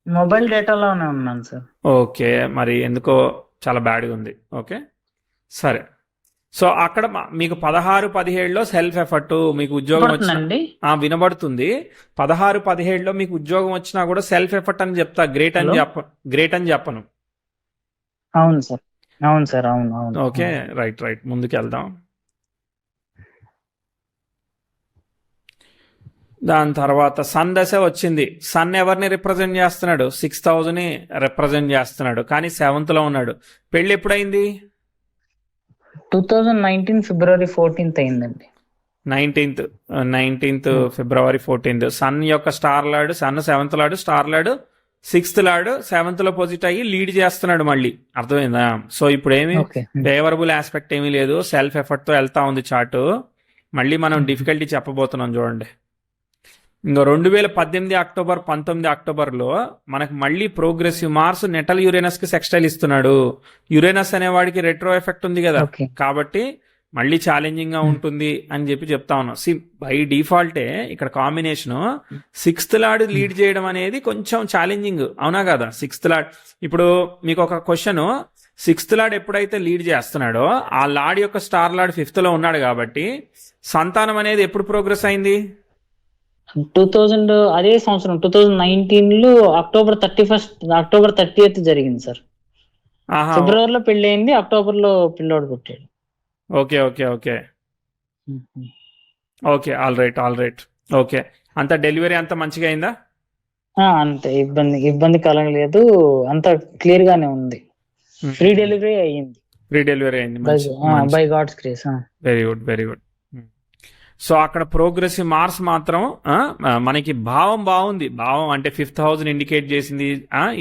మొబైల్ డేటాలోనే ఉన్నాను సార్. ఓకే, మరి ఎందుకో చాలా బ్యాడ్గా ఉంది. ఓకే సరే. సో అక్కడ మీకు 16-17లో సెల్ఫ్ ఎఫర్ట్, మీకు ఉద్యోగం వచ్చిందండి వినబడుతుంది. 16-17లో మీకు ఉద్యోగం వచ్చినా కూడా సెల్ఫ్ ఎఫర్ట్ అని చెప్తా, గ్రేట్ అని చెప్పను. అవును సార్. అవును. ఓకే, రైట్ ముందుకు వెళ్దాం. దాని తర్వాత సన్ దశ వచ్చింది. సన్ ఎవరిని రిప్రజెంట్ చేస్తున్నాడు? 6,000 ని రిప్రజెంట్ చేస్తున్నాడు, కానీ 7th లో ఉన్నాడు. పెళ్లి ఎప్పుడైంది? 2019 February 14th అయిందండి. 19th February 14th. సన్ యొక్క star lord, Sun 7th lord, star lord 6th lord 7th లో పొజిట్ అయ్యి లీడ్ చేస్తున్నాడు మళ్ళీ. అర్థమైందా? సో ఇప్పుడు ఏమి ఫేవరబుల్ ఆస్పెక్ట్ ఏమీ లేదు, సెల్ఫ్ ఎఫర్ట్ తో వెళ్తా ఉంది చార్ట్. మళ్ళీ మనం డిఫికల్టీ చెప్పబోతున్నాం చూడండి. ఇంకా 2018 అక్టోబర్ 19 అక్టోబర్లో మనకు మళ్ళీ ప్రోగ్రెసివ్ మార్స్ నెటల్ యురేనస్ కి సెక్స్టైల్ ఇస్తున్నాడు. యురేనస్ అనేవాడికి రెట్రో ఎఫెక్ట్ ఉంది కదా, కాబట్టి మళ్ళీ ఛాలెంజింగ్ గా ఉంటుంది అని చెప్పి చెప్తా ఉన్నాం. బై డిఫాల్టే ఇక్కడ కాంబినేషన్ 6th లార్డ్ లీడ్ చేయడం అనేది కొంచెం ఛాలెంజింగ్, అవునా కదా? 6th లార్డ్, ఇప్పుడు మీకు ఒక క్వశ్చన్, 6th లార్డ్ ఎప్పుడైతే లీడ్ చేస్తున్నాడో ఆ లార్డ్ యొక్క స్టార్ లార్డ్ 5th లో ఉన్నాడు కాబట్టి సంతానం అనేది ఎప్పుడు ప్రోగ్రెస్ అయింది? 2000 అదే సంవత్సరం 2019 లో October 30th జరిగింది సార్. ఫిబ్రవరిలో పెళ్లి అయింది, అక్టోబర్ లో పిల్లోడు పుట్టాడు. Okay all right. ఓకే, అంత డెలివరీ అంత మంచిగా అయిందా? అంతే, ఇబ్బంది కలగలేదు, అంత క్లియర్ గానే ఉంది. ఫ్రీ డెలివరీ అయ్యింది. By God's grace. Very good. So అక్కడ ప్రోగ్రెసివ్ మార్స్ మాత్రం మనకి భావం బాగుంది. భావం అంటే 5th house ఇండికేట్ చేసింది,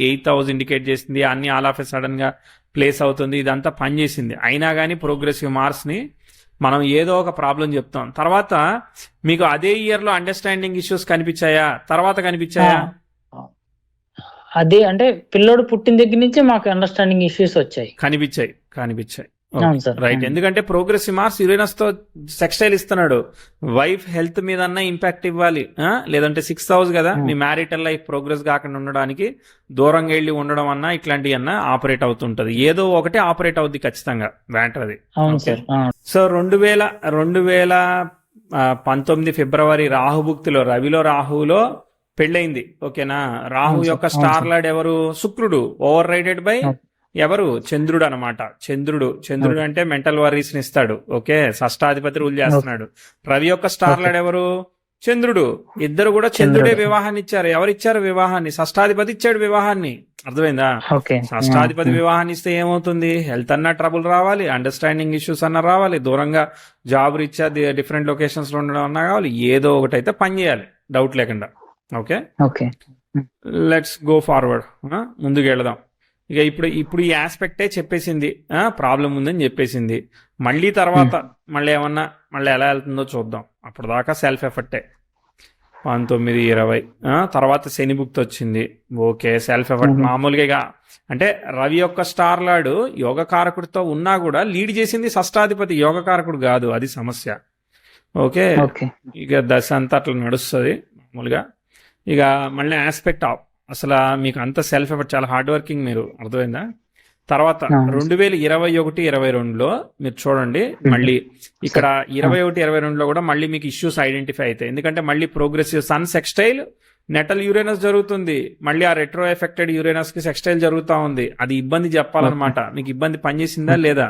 8th house ఇండికేట్ చేసింది, అన్ని ఆల్ ఆఫ్ ఎ సడన్ గా ప్లేస్ అవుతుంది, ఇదంతా పనిచేసింది. అయినా కానీ ప్రోగ్రెసివ్ మార్స్ ని మనం ఏదో ఒక ప్రాబ్లం చెప్తాం. తర్వాత మీకు అదే ఇయర్ లో అండర్స్టాండింగ్ ఇష్యూస్ కనిపించాయా? అదే అంటే పిల్లోడు పుట్టిన దగ్గర నుంచి మాకు అండర్స్టాండింగ్ ఇష్యూస్ వచ్చాయి, కనిపించాయి. అవును సార్. రైట్. ఎందుకంటే ప్రోగ్రెసివ్ మార్స్ యురేనస్ తో సెక్స్టైల్ ఇస్తున్నాడు. వైఫ్ హెల్త్ మీద ఇంపాక్ట్ ఇవ్వాలి, లేదంటే 6th హౌస్ కదా, మీ మ్యారిటల్ లైఫ్ ప్రోగ్రెస్ కాకుండా ఉండడానికి దూరంగా వెళ్ళి ఉండడం అన్నా ఇట్లాంటివి ఆపరేట్ అవుతుంటది. ఏదో ఒకటి ఆపరేట్ అవుద్ది ఖచ్చితంగా వ్యాంటర్ అది. అవును సార్. సో 2019 ఫిబ్రవరి రాహుభుక్తిలో రవిలో రాహువులో పెళ్ళైంది. ఓకేనా. రాహు అవును సార్. యొక్క అవును స్టార్ సార్. లార్డ్ ఎవరు? శుక్రుడు. ఓవర్ రైడెడ్ బై ఎవరు? చంద్రుడు అనమాట. చంద్రుడు అంటే మెంటల్ వరీస్ ని ఇస్తాడు. ఓకే, షష్టాధిపతి రూల్ చేస్తున్నాడు. రవి యొక్క స్టార్ లార్డ్ ఎవరు? చంద్రుడు. ఇద్దరు కూడా చంద్రుడే వివాహాన్ని ఇచ్చారు. ఎవరిచ్చారు వివాహాన్ని? షష్టాధిపతి ఇచ్చాడు వివాహాన్ని. అర్థమైందా? ఓకే. షష్టాధిపతి వివాహాన్ని ఇస్తే ఏమవుతుంది? హెల్త్ అన్నా ట్రబుల్ రావాలి, అండర్స్టాండింగ్ ఇష్యూస్ అన్నా రావాలి, దూరంగా జాబ్ రీత్యా డిఫరెంట్ లొకేషన్స్ లో ఉండడం అన్నా కావాలి, ఏదో ఒకటి అయితే పని చేయాలి డౌట్ లేకుండా. Okay, okay. Let's go forward. ముందుకు వెళదాం. ఇక ఇప్పుడు ఈ ఆస్పెక్టే చెప్పేసింది, ప్రాబ్లం ఉందని చెప్పేసింది. మళ్ళీ తర్వాత మళ్ళీ ఎలా వెళ్తుందో చూద్దాం. అప్పుడు దాకా సెల్ఫ్ ఎఫర్టే. 19-20 తర్వాత శని భుక్తి వచ్చింది. ఓకే, సెల్ఫ్ ఎఫర్ట్ మామూలుగా. అంటే రవి యొక్క స్టార్ లార్డ్ యోగకారకుడితో ఉన్నా కూడా లీడ్ చేసింది షష్టాధిపతి, యోగకారకుడు కాదు. అది సమస్య. ఓకే, ఇక దశ అంతా అట్లా నడుస్తుంది మామూలుగా. ఇక మళ్ళీ ఆస్పెక్ట్ ఆఫ్ అసలు మీకు అంత సెల్ఫ్ ఎఫర్ట్, చాలా హార్డ్ వర్కింగ్ మీరు. అర్థమైందా? తర్వాత 2021-22లో మీరు చూడండి, మళ్ళీ ఇక్కడ 21-22లో కూడా మళ్ళీ మీకు ఇష్యూస్ ఐడెంటిఫై అవుతాయి. ఎందుకంటే మళ్ళీ progressive Sun sextile natal Uranus జరుగుతుంది. మళ్ళీ ఆ రెట్రో ఎఫెక్టెడ్ యురేనస్ కి సెక్స్టైల్ జరుగుతా ఉంది. అది ఇబ్బంది చెప్పాలన్నమాట. మీకు ఇబ్బంది పనిచేసిందా లేదా?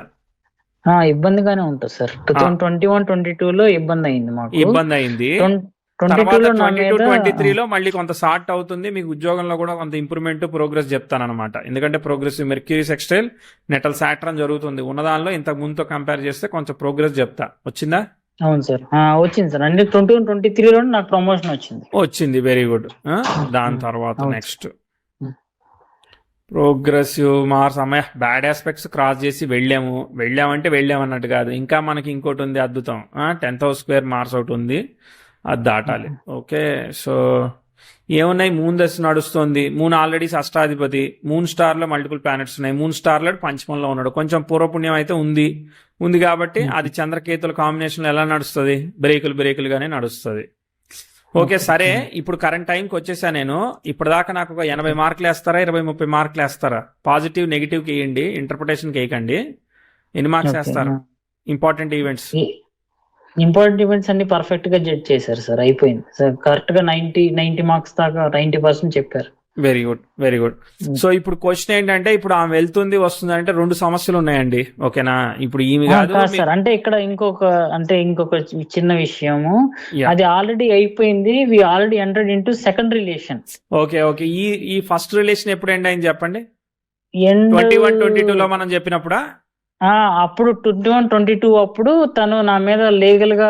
ఇబ్బందిగానే ఉంటుంది సార్. 2021-22లో ఇబ్బంది అయింది మాకు. ఇబ్బంది అయింది. తర్వాత 22-23లో మళ్ళీ కొంత సార్ట్ అవుతుంది. మీకు ఉద్యోగంలో కూడా కొంత ఇంప్రూవ్మెంట్, ప్రోగ్రెస్ చెప్తానమాట. ఎందుకంటే progressive Mercury sextile natal Saturn జరుగుతుంది. ఉన్నదానిలో ఇంతకు ముందుతో కంపేర్ చేస్తే కొంచెం ప్రోగ్రెస్ చెప్తా. వచ్చిందా? అవును సార్, వచ్చింది సార్. అంటే 2023లో నాకు ప్రమోషన్ వచ్చింది. Very good. దాని తర్వాత నెక్స్ట్ ప్రోగ్రెసివ్ మార్స్. అమ్మాయి బ్యాడ్ ఆస్పెక్ట్స్ క్రాస్ చేసి వెళ్ళామంటే వెళ్ళామన్నట్టు కాదు. ఇంకా మనకి ఇంకోటి ఉంది అద్భుతం. 10th హౌస్ స్క్వేర్ మార్స్ ఒకటి ఉంది, అది దాటాలి. ఓకే, సో ఏమున్నాయి? మూన్ దశ నడుస్తుంది. మూన్ ఆల్రెడీ షష్టాధిపతి. మూన్ స్టార్ లో మల్టిపుల్ ప్లానెట్స్ ఉన్నాయి. మూన్ స్టార్ లో పంచమంలో ఉన్నాడు. కొంచెం పూర్వపుణ్యం అయితే ఉంది కాబట్టి అది చంద్రకేతుల కాంబినేషన్ ఎలా నడుస్తుంది? బ్రేకులుగానే నడుస్తుంది. ఓకే, సరే. ఇప్పుడు కరెంట్ టైంకి వచ్చేసా నేను. ఇప్పటిదాకా నాకు ఒక 80 మార్కులు వేస్తారా, 20-30 మార్కులు వేస్తారా? పాజిటివ్ నెగిటివ్ కి వేయండి, ఇంటర్ప్రిటేషన్ వేయకండి. ఎన్ని మార్క్స్ వేస్తారు? ఇంపార్టెంట్ ఈవెంట్స్ అన్ని పర్ఫెక్ట్ గా జడ్జ్ చేశారు సార్. అయిపోయింది సార్. కరెక్ట్ గా 90 మార్క్స్ దాకా 90% చెప్పారు. Very good. సో ఇప్పుడు క్వశ్చన్ ఏంటంటే, ఇప్పుడు ఆమె వెళ్తుంది వస్తుంది అంటే 2 సమస్యలు ఉన్నాయండి. ఓకేనా? ఇప్పుడు ఈమె కాదు సార్. అంటే ఇక్కడ ఇంకొక చిన్న విషయము, అది ఆల్రెడీ అయిపోయింది. We already entered into second relation. Okay. ఈ ఫస్ట్ రిలేషన్ ఎప్పుడు ఎండ్ అయింది చెప్పండి? 21-22లో మనం చెప్పినప్పుడా? అప్పుడు 21-22 అప్పుడు తను నా మీద లీగల్ గా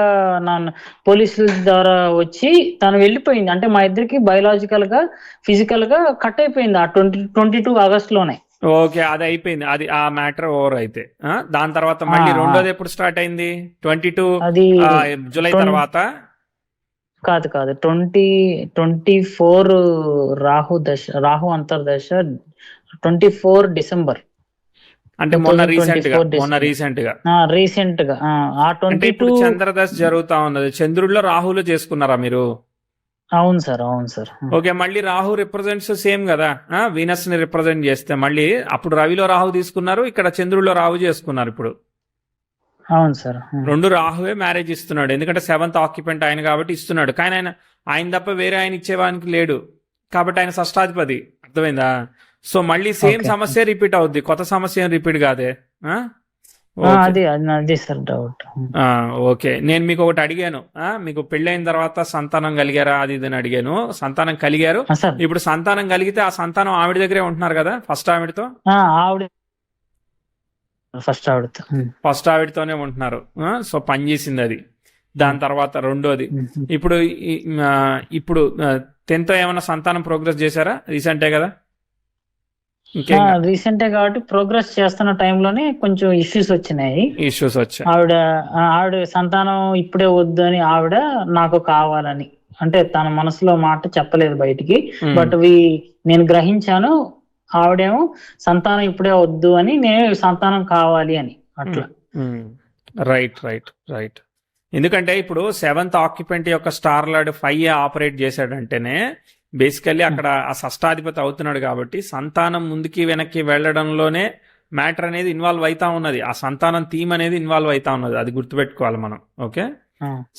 పోలీసుల ద్వారా వచ్చి తను వెళ్ళిపోయింది. అంటే మా ఇద్దరికి బయలాజికల్ గా, ఫిజికల్ గా కట్ అయిపోయింది ఆ 22 ఆగస్టులోనే. ఓకే, అది అయిపోయింది. అది ఆ మ్యాటర్ ఓవర్ అయితే. దాని తర్వాత మళ్ళీ రెండోది ఎప్పుడు స్టార్ట్ అయింది? 22 జూలై తర్వాత కాదు 24 రాహు అంతర్దశ 24 డిసెంబర్. అంటే మొన్న రీసెంట్ గా ఆ 22 చంద్రదశ జరుగుతా ఉన్నది. చంద్రుడిలో రాహులో చేసుకున్నారా మీరు? అవును సార్. ఓకే, మళ్ళీ రాహు రిప్రజెంట్స్ సేమ్ కదా, వీనస్ ని రిప్రజెంట్ చేస్తే మళ్ళీ అప్పుడు రవిలో రాహు తీసుకున్నారు, ఇక్కడ చంద్రుడిలో రాహు చేసుకున్నారు. ఇప్పుడు అవును సార్. 2 రాహువే మ్యారేజ్ ఇస్తున్నాడు. ఎందుకంటే 7th ఆక్యుపెంట్ ఆయన కాబట్టి ఇస్తున్నాడు. కానీ ఆయన తప్ప వేరే ఆయన ఇచ్చేవానికి లేడు కాబట్టి ఆయన షష్టాధిపతి. అర్థమైందా? సో మళ్ళీ సేమ్ సమస్య రిపీట్ అవుద్ది, కొత్త సమస్య రిపీట్ కాదే. ఓకే, నేను మీకు ఒకటి అడిగాను, మీకు పెళ్ళైన తర్వాత సంతానం కలిగారా అది ఇదని అడిగాను. సంతానం కలిగారు. ఇప్పుడు సంతానం కలిగితే ఆ సంతానం ఆవిడ దగ్గరే ఉంటున్నారు కదా, ఫస్ట్ ఆవిడతోనే ఉంటున్నారు. సో పని చేసింది అది. దాని తర్వాత రెండోది, ఇప్పుడు 10th ఏమైనా సంతానం ప్రోగ్రెస్ చేశారా? రీసెంటే కదా? రీసెంటే కాబట్టి ప్రోగ్రెస్ చేస్తున్న టైంలోనే కొంచెం ఇష్యూస్ వచ్చాయి. ఆవిడ సంతానం ఇప్పుడే వద్దు అని, ఆవిడ నాకు కావాలని, అంటే తన మనసులో మాట చెప్పలేదు బయటికి, బట్ నేను గ్రహించాను. ఆవిడేమో సంతానం ఇప్పుడే వద్దు అని, నేను సంతానం కావాలి అని. అట్లా. రైట్. ఎందుకంటే ఇప్పుడు 7th ఆక్యుపెంట్ యొక్క స్టార్ లార్డ్ 5 ఆపరేట్ చేశాడంటేనే బేసికల్లీ అక్కడ ఆ షష్టాధిపతి అవుతున్నాడు కాబట్టి సంతానం ముందుకి వెనక్కి వెళ్ళడంలోనే మ్యాటర్ అనేది ఇన్వాల్వ్ అవుతా ఉన్నది. ఆ సంతానం థీమ్ అనేది ఇన్వాల్వ్ అవుతా ఉన్నది. అది గుర్తుపెట్టుకోవాలి మనం. ఓకే,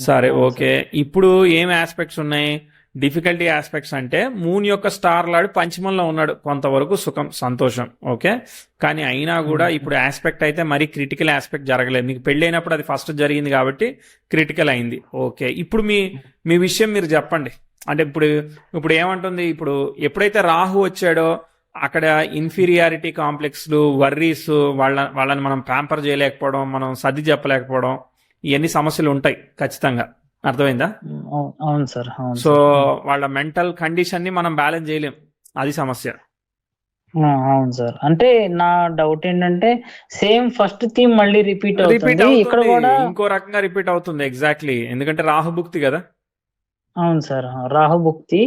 సరే, ఓకే. ఇప్పుడు ఏం ఆస్పెక్ట్స్ ఉన్నాయి? డిఫికల్టీ ఆస్పెక్ట్స్ అంటే మూన్ యొక్క స్టార్ లార్డ్ పంచమంలో ఉన్నాడు, కొంతవరకు సుఖం సంతోషం. ఓకే, కానీ అయినా కూడా ఇప్పుడు ఆస్పెక్ట్ అయితే మరీ క్రిటికల్ ఆస్పెక్ట్ జరగలేదు. మీకు పెళ్ళైనప్పుడు అది ఫస్ట్ జరిగింది కాబట్టి క్రిటికల్ అయింది. ఓకే, ఇప్పుడు మీ విషయం మీరు చెప్పండి. అంటే ఇప్పుడు ఏమంటుంది? ఇప్పుడు ఎప్పుడైతే రాహు వచ్చాడో అక్కడ ఇన్ఫీరియారిటీ కాంప్లెక్స్లు, వర్రీస్, వాళ్ళని మనం ప్యాంపర్ చేయలేకపోవడం, మనం సర్ది చెప్పలేకపోవడం, ఇవన్నీ సమస్యలు ఉంటాయి ఖచ్చితంగా. అర్థమైందా? అవును సార్. సో వాళ్ళ మెంటల్ కండిషన్ ని మనం బ్యాలెన్స్ చేయలేం, అది సమస్య. అవును సార్. అంటే నా డౌట్ ఏంటంటే సేమ్ ఫస్ట్ థీమ్ మళ్ళీ రిపీట్ అవుతుంది, ఇక్కడ కూడా ఇంకో రకంగా రిపీట్ అవుతుంది. ఎగ్జాక్ట్లీ, ఎందుకంటే రాహుభుక్తి కదా. అవును సార్, రాహుభుక్తి.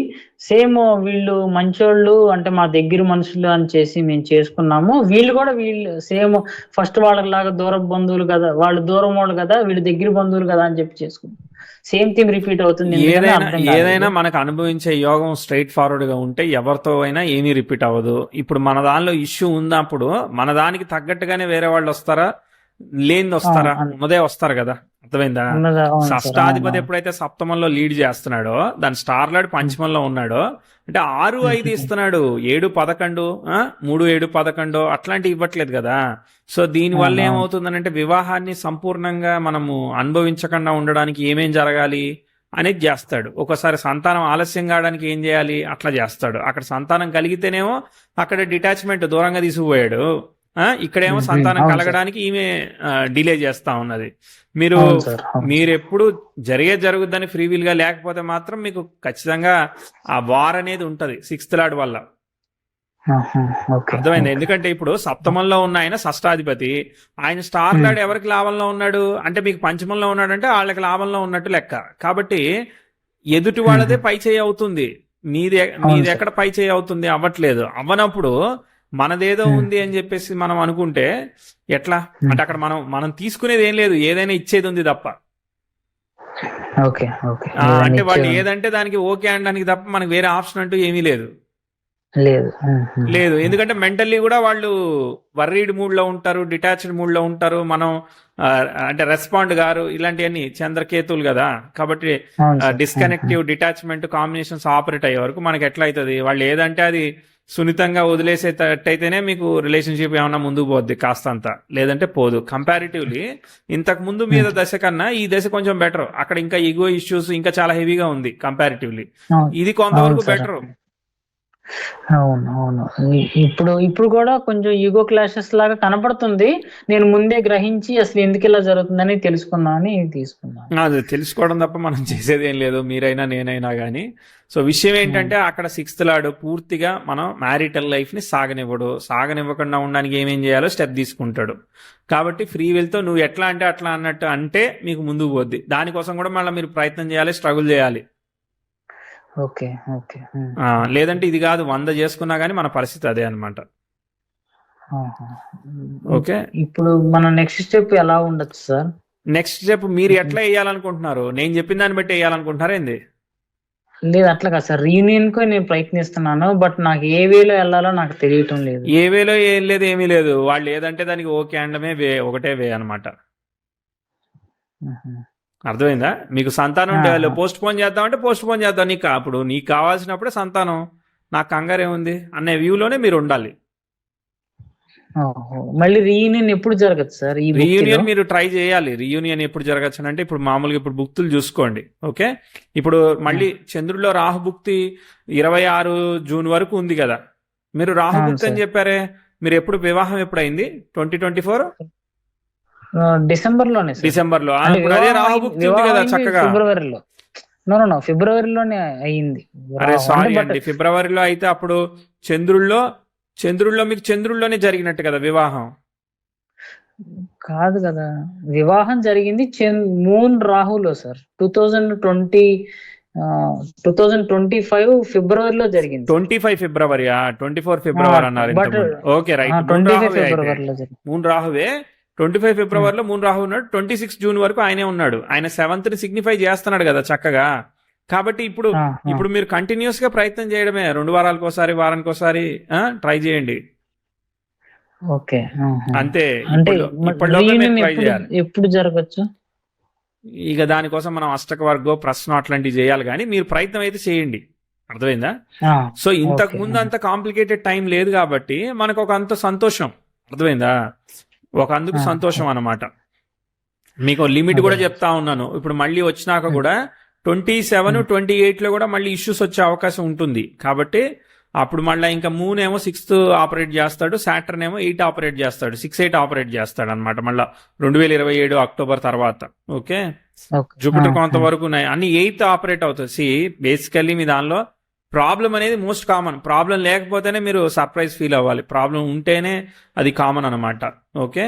సేమ్ వీళ్ళు మంచోళ్ళు అంటే మా దగ్గర మనుషులు అని చేసి మేము చేసుకున్నాము. వీళ్ళు సేమ్ ఫస్ట్ వాళ్ళలాగా దూర బంధువులు కదా, వాళ్ళు దూరం వాళ్ళు కదా, వీళ్ళు దగ్గర బంధువులు కదా అని చెప్పి చేసుకున్నాం. సేమ్ థీమ్ రిపీట్ అవుతుంది. ఏదైనా మనకు అనుభవించే యోగం స్ట్రైట్ ఫార్వర్డ్ గా ఉంటే ఎవరితో అయినా ఏమీ రిపీట్ అవ్వదు. ఇప్పుడు మన దానిలో ఇష్యూ ఉన్నప్పుడు మన దానికి తగ్గట్టుగానే వేరే వాళ్ళు వస్తారా? లేనిది వస్తారా? ఉన్నదే వస్తారు కదా. అర్థమైందా? షష్టాధిపతి ఎప్పుడైతే సప్తమంలో లీడ్ చేస్తున్నాడో, దాని స్టార్ లార్డ్ పంచమంలో ఉన్నాడో, అంటే 6, 5 ఇస్తున్నాడు. 7, 11, 3, 7, 11 అట్లాంటివి ఇవ్వట్లేదు కదా. సో దీని వల్ల ఏమవుతుందనంటే వివాహాన్ని సంపూర్ణంగా మనము అనుభవించకుండా ఉండడానికి ఏమేం జరగాలి అనేది చేస్తాడు. ఒకసారి సంతానం ఆలస్యం కావడానికి ఏం చేయాలి అట్లా చేస్తాడు. అక్కడ సంతానం కలిగితేనేమో అక్కడ డిటాచ్మెంట్ దూరంగా తీసుకుపోయాడు. ఇక్కడేమో సంతానం కలగడానికి ఈమె డిలే చేస్తా ఉన్నది. మీరు ఎప్పుడు జరుగుద్దని ఫ్రీ వీల్ గా లేకపోతే మాత్రం మీకు ఖచ్చితంగా ఆ వార్ అనేది ఉంటది 6th లార్డ్ వల్ల. అర్థమైంది? ఎందుకంటే ఇప్పుడు సప్తమంలో ఉన్న ఆయన షష్టాధిపతి, ఆయన స్టార్ లార్డ్ ఎవరికి లాభంలో ఉన్నాడు అంటే మీకు పంచమంలో ఉన్నాడంటే వాళ్ళకి లాభంలో ఉన్నట్టు లెక్క. కాబట్టి ఎదుటి వాళ్ళదే పై చేయి అవుతుంది, మీది ఎక్కడ పై చేయి అవుతుంది? అవ్వట్లేదు. అవ్వనప్పుడు మనదేదో ఉంది అని చెప్పేసి మనం అనుకుంటే ఎట్లా? అంటే అక్కడ మనం తీసుకునేది ఏం లేదు, ఏదైనా ఇచ్చేది ఉంది తప్ప. అంటే వాళ్ళు ఏదంటే దానికి ఓకే అనడానికి తప్ప మనకు వేరే ఆప్షన్ అంటూ ఏమీ లేదు. ఎందుకంటే మెంటల్లీ కూడా వాళ్ళు వర్రీడ్ మూడ్ లో ఉంటారు, డిటాచ్డ్ మూడ్ లో ఉంటారు. మనం అంటే రెస్పాండ్ గారు ఇలాంటివన్నీ చంద్రకేతువులు కదా. కాబట్టి డిస్కనెక్టివ్, డిటాచ్మెంట్ కాంబినేషన్స్ ఆపరేట్ అయ్యే వరకు మనకి ఎట్లా అవుతుంది? వాళ్ళు ఏదంటే అది సున్నితంగా వదిలేసేటట్టయితేనే మీకు రిలేషన్షిప్ ఏమన్నా ముందుకు పోద్ది కాస్తంత, లేదంటే పోదు. కంపారిటివ్లీ ఇంతకు ముందు మీద దశ కన్నా ఈ దశ కొంచెం బెటర్. అక్కడ ఇంకా ఈగో ఇష్యూస్ ఇంకా చాలా హెవీగా ఉంది కంపారిటివ్లీ. ఇది కొంతవరకు బెటర్. అవును. ఇప్పుడు కూడా కొంచెం ఈగో క్లాషెస్ లాగా కనపడుతుంది. నేను ముందే గ్రహించి అసలు ఎందుకు ఇలా జరుగుతుందని తెలుసుకున్నాను, తీసుకున్నాను. అది తెలుసుకోవడం తప్ప మనం చేసేది ఏం లేదు, మీరైనా నేనైనా గానీ. సో విషయం ఏంటంటే అక్కడ 6th లార్డ్ పూర్తిగా మనం మ్యారిటల్ లైఫ్ ని సాగనివ్వకుండా ఉండడానికి ఏమేం చేయాలో స్టెప్ తీసుకుంటాడు. కాబట్టి ఫ్రీ విల్ తో నువ్వు ఎట్లా అంటే అట్లా అన్నట్టు అంటే మీకు ముందుకు పోద్ది. దానికోసం కూడా మళ్ళీ మీరు ప్రయత్నం చేయాలి, స్ట్రగుల్ చేయాలి. లేదంటే ఇది కాదు, 100 చేసుకున్నా గానీ మన పరిస్థితి అదే అనమాట. ఓకే, ఇప్పుడు మన నెక్స్ట్ స్టెప్ ఎలా ఉండొచ్చు సార్? నెక్స్ట్ స్టెప్ మీరు ఎట్లా వేయాలనుకుంటున్నారు? నేను చెప్పిన దాన్ని బట్టి వేయాలనుకుంటున్నారా ఏంది? లేదు, అట్లా కాదు సార్. రీయూనియన్ కు నేను ప్రయత్నిస్తున్నాను, బట్ నాకు ఏ వేలో వెళ్ళాలో నాకు తెలియటం లేదు. ఏ వేలో ఏం లేదు, ఏమీ లేదు. వాళ్ళు ఏదంటే దానికి ఓకే అనడమే ఒకటే వే అనమాట. అర్థమైందా? మీకు సంతానం పోస్ట్ పోన్ చేద్దామంటే పోస్ట్ పోన్ చేద్దాం. అప్పుడు నీకు కావాల్సినప్పుడే సంతానం, నాకు కంగారు ఏముంది అనే వ్యూలోనే మీరు ఉండాలి. మళ్ళీ రీయూనియన్ ఎప్పుడు జరగచ్చు సార్? రీయూనియన్ మీరు ట్రై చేయాలి. రీయూనియన్ ఎప్పుడు జరగచ్చు అంటే ఇప్పుడు మామూలుగా ఇప్పుడు భుక్తులు చూసుకోండి. ఓకే, ఇప్పుడు మళ్ళీ చంద్రుడిలో రాహుభుక్తి 26 జూన్ వరకు ఉంది కదా. మీరు రాహుభుక్తి అని చెప్పారే, మీరు ఎప్పుడు వివాహం ఎప్పుడైంది? 2024 డిసెంబర్ లో. అదే రాహుభుక్తి ఉంది కదా చక్కగా. ఫిబ్రవరిలోనే అయింది. అరే సారీ అండి, ఫిబ్రవరిలో అయితే అప్పుడు చంద్రుడిలో మీకు చంద్రుడిలోనే జరిగినట్టు కదా వివాహం. కాదు కదా, వివాహం జరిగింది మూన్ రాహులో సార్. 2025 ఫిబ్రవరిలో జరిగింది. 25 ఫిబ్రవరి 24 ఫిబ్రవరి అన్నారు. Okay right, moon రాహువే. 25 ఫిబ్రవరిలో మూన్ రాహు ఉన్నాడు, 26 జూన్ వరకు ఆయనే ఉన్నాడు. ఆయన 7th ని సిగ్నిఫై చేస్తున్నాడు కదా చక్కగా. కాబట్టి ఇప్పుడు మీరు కంటిన్యూస్ గా ప్రయత్నం చేయడమే. 2 వారాలకోసారి, వారానికోసారి ట్రై చేయండి ఓకే. అంతే. అంటే ఇప్పటిలోపే మీరు reunion ట్రై చేయాలి. ఎప్పుడు జరగచ్చు? ఇక దానికోసం మనం అష్టక వర్గో ప్రశ్న అట్లాంటివి చేయాలి, కానీ మీరు ప్రయత్నం అయితే చేయండి. అర్థమైందా? సో ఇంతకు ముందు అంత కాంప్లికేటెడ్ టైం లేదు కాబట్టి మనకు ఒక అంత సంతోషం. అర్థమైందా? ఒక అందుకు సంతోషం అన్నమాట. మీకు లిమిట్ కూడా చెప్తా ఉన్నాను. ఇప్పుడు మళ్ళీ వచ్చినాక కూడా 27, 28 లో కూడా మళ్ళీ ఇష్యూస్ వచ్చే అవకాశం ఉంటుంది. కాబట్టి అప్పుడు మళ్ళీ ఇంకా మూన్ ఏమో 6th ఆపరేట్ చేస్తాడు, సాటర్న్ ఏమో 8 ఆపరేట్ చేస్తాడు, 6-8 ఆపరేట్ చేస్తాడు అనమాట మళ్ళీ 2027 అక్టోబర్ తర్వాత. ఓకే. జూపిటర్ కొంతవరకు అన్ని 8th ఆపరేట్ అవుతుంది. బేసికల్లీ మీ దానిలో ప్రాబ్లం అనేది మోస్ట్ కామన్. ప్రాబ్లం లేకపోతేనే మీరు సర్ప్రైజ్ ఫీల్ అవ్వాలి, ప్రాబ్లం ఉంటేనే అది కామన్ అనమాట. ఓకే.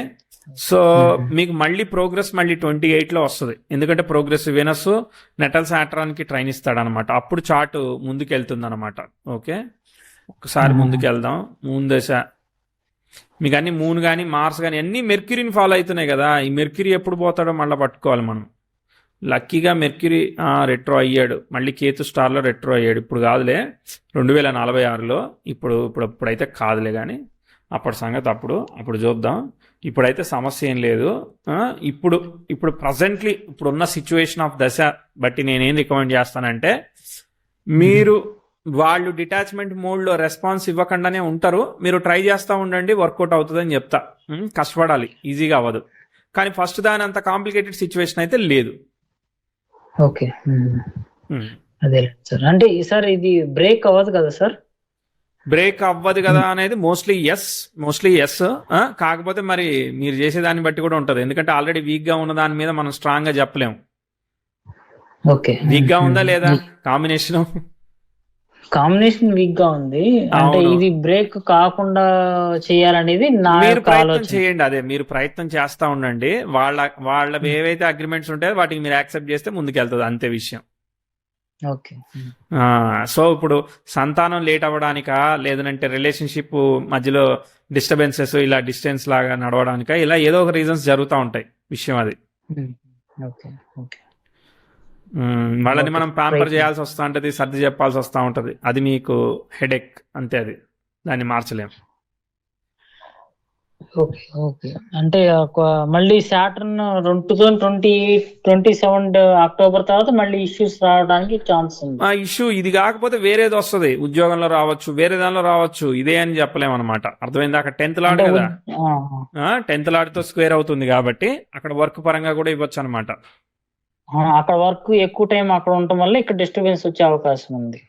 సో మీకు మళ్ళీ ప్రోగ్రెస్ మళ్ళీ 28 లో వస్తుంది. ఎందుకంటే ప్రోగ్రెస్ వెనస్ నెటల్ సాటర్న్ కి ట్రైన్ ఇస్తాడు అనమాట. అప్పుడు చార్ట్ ముందుకు వెళ్తుంది అనమాట. ఓకే. ఒకసారి ముందుకు వెళ్దాం. మూన్ దశ మీకు అన్ని మూన్ కానీ మార్స్ కానీ అన్ని మెర్క్యూరీని ఫాలో అవుతున్నాయి కదా. ఈ మెర్క్యూరీ ఎప్పుడు పోతాడో మళ్ళీ పట్టుకోవాలి మనం. లక్కీగా మెర్క్యూరీ రెట్రో అయ్యాడు, మళ్ళీ కేతు స్టార్లో రెట్రో అయ్యాడు. ఇప్పుడు కాదులే, 2046లో. ఇప్పుడైతే కాదులే, కానీ అప్పటి సంగతి అప్పుడు చూద్దాం. ఇప్పుడైతే సమస్య ఏం లేదు. ఇప్పుడు ప్రజెంట్లీ ఇప్పుడున్న సిచ్యువేషన్ ఆఫ్ దశ బట్టి నేనేం రికమెండ్ చేస్తానంటే, మీరు వాళ్ళు డిటాచ్మెంట్ మోడ్లో రెస్పాన్స్ ఇవ్వకుండానే ఉంటారు, మీరు ట్రై చేస్తూ ఉండండి, వర్కౌట్ అవుతుందని చెప్తా. కష్టపడాలి, ఈజీగా అవ్వదు. కానీ ఫస్ట్ దాని అంత కాంప్లికేటెడ్ సిచ్యువేషన్ అయితే లేదు. ఓకే. అదే సార్. అంటే ఈసారి ఇది బ్రేక్ అవ్వదు కదా సార్? బ్రేక్ అవ్వదు కదా అనేది మోస్ట్లీ ఎస్. కాకపోతే మరి మీరు చేసే దాన్ని బట్టి కూడా ఉంటుంది. ఎందుకంటే ఆల్రెడీ వీక్ గా ఉన్న దాని మీద మనం స్ట్రాంగ్ గా చెప్పలేము. ఓకే. వీక్ గా ఉందా లేదా కాంబినేషన్ వీక్ గా ఉంది. అంటే ఇది బ్రేక్ కాకుండా చేయాలనేది మీరు ప్రయత్నం చేయండి. అదే మీరు ప్రయత్నం చేస్తా ఉండండి. వాళ్ళ ఏవైతే అగ్రిమెంట్స్ ఉంటాయో వాటికి మీరు యాక్సెప్ట్ చేస్తే ముందుకెళ్తుంది, అంతే విషయం. ఓకే. సో ఇప్పుడు సంతానం లేట్ అవ్వడానికా, లేదంటే రిలేషన్షిప్ మధ్యలో డిస్టర్బెన్సెస్ ఇలా డిస్టెన్స్ లాగా నడవడానికా, ఇలా ఏదో ఒక రీజన్స్ జరుగుతూ ఉంటాయి విషయం అది. వాళ్ళని మనం ప్యాంపర్ చేయాల్సి వస్తూ ఉంటుంది, సర్ది చెప్పాల్సి వస్తూ ఉంటుంది. అది మీకు హెడేక్ అంతే, అది దాన్ని మార్చలేం. ఓకే. ఓకే. అంటే మళ్ళీ సాటర్న్ 2027 అక్టోబర్ తర్వాత మళ్ళీ ఇష్యూస్ రావడానికి ఛాన్స్ ఉంది. ఆ ఇష్యూ ఇది కాకపోతే వేరేది వస్తుంది, ఉద్యోగంలో రావచ్చు, వేరే దానిలో రావచ్చు. ఇదే అని చెప్పలేం అనమాట. అర్థమైంది? అక్కడ 10th లాడ్ కదా, 10th లాడ్తో స్క్వేర్ అవుతుంది కాబట్టి అక్కడ వర్క్ పరంగా కూడా ఇవ్వచ్చు అనమాట. అక్కడ వర్క్ ఎక్కువ టైం అక్కడ ఉండటం వల్ల ఇక్కడ డిస్టర్బెన్స్ వచ్చే అవకాశం ఉంది.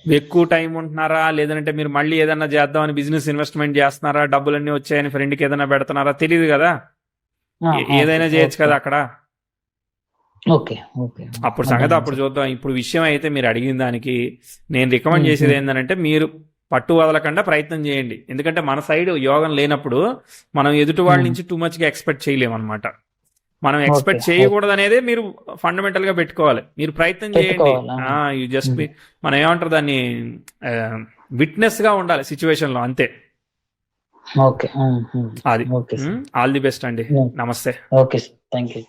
ఎక్కువ టైం ఉంటున్నారా, లేదంటే మీరు మళ్ళీ ఏదైనా చేద్దామని బిజినెస్ ఇన్వెస్ట్మెంట్ చేస్తున్నారా, డబ్బులన్నీ వచ్చాయని ఫ్రెండ్కి ఏదైనా పెడుతున్నారా, తెలియదు కదా. ఏదైనా చేయొచ్చు కదా అక్కడ. ఓకే. అప్పుడు సంగతి అప్పుడు చూద్దాం. ఇప్పుడు విషయం అయితే మీరు అడిగిన దానికి నేను రికమెండ్ చేసేది ఏంటంటే, మీరు పట్టు వదలకుండా ప్రయత్నం చేయండి. ఎందుకంటే మన సైడ్ యోగం లేనప్పుడు మనం ఎదుటి వాళ్ళ నుంచి టూ మచ్గా ఎక్స్పెక్ట్ చేయలేమన్నమాట. మనం ఎక్స్పెక్ట్ చేయకూడదు అనేది మీరు ఫండమెంటల్ గా పెట్టుకోవాలి. మీరు ప్రయత్నం చేయండి. యూ జస్ట్ మనం ఏమంటారు దాన్ని, విట్నెస్ గా ఉండాలి సిచ్యువేషన్ లో, అంతే. ఓకే. అది. ఆల్ ది బెస్ట్ అండి. నమస్తే. ఓకే. Thank you.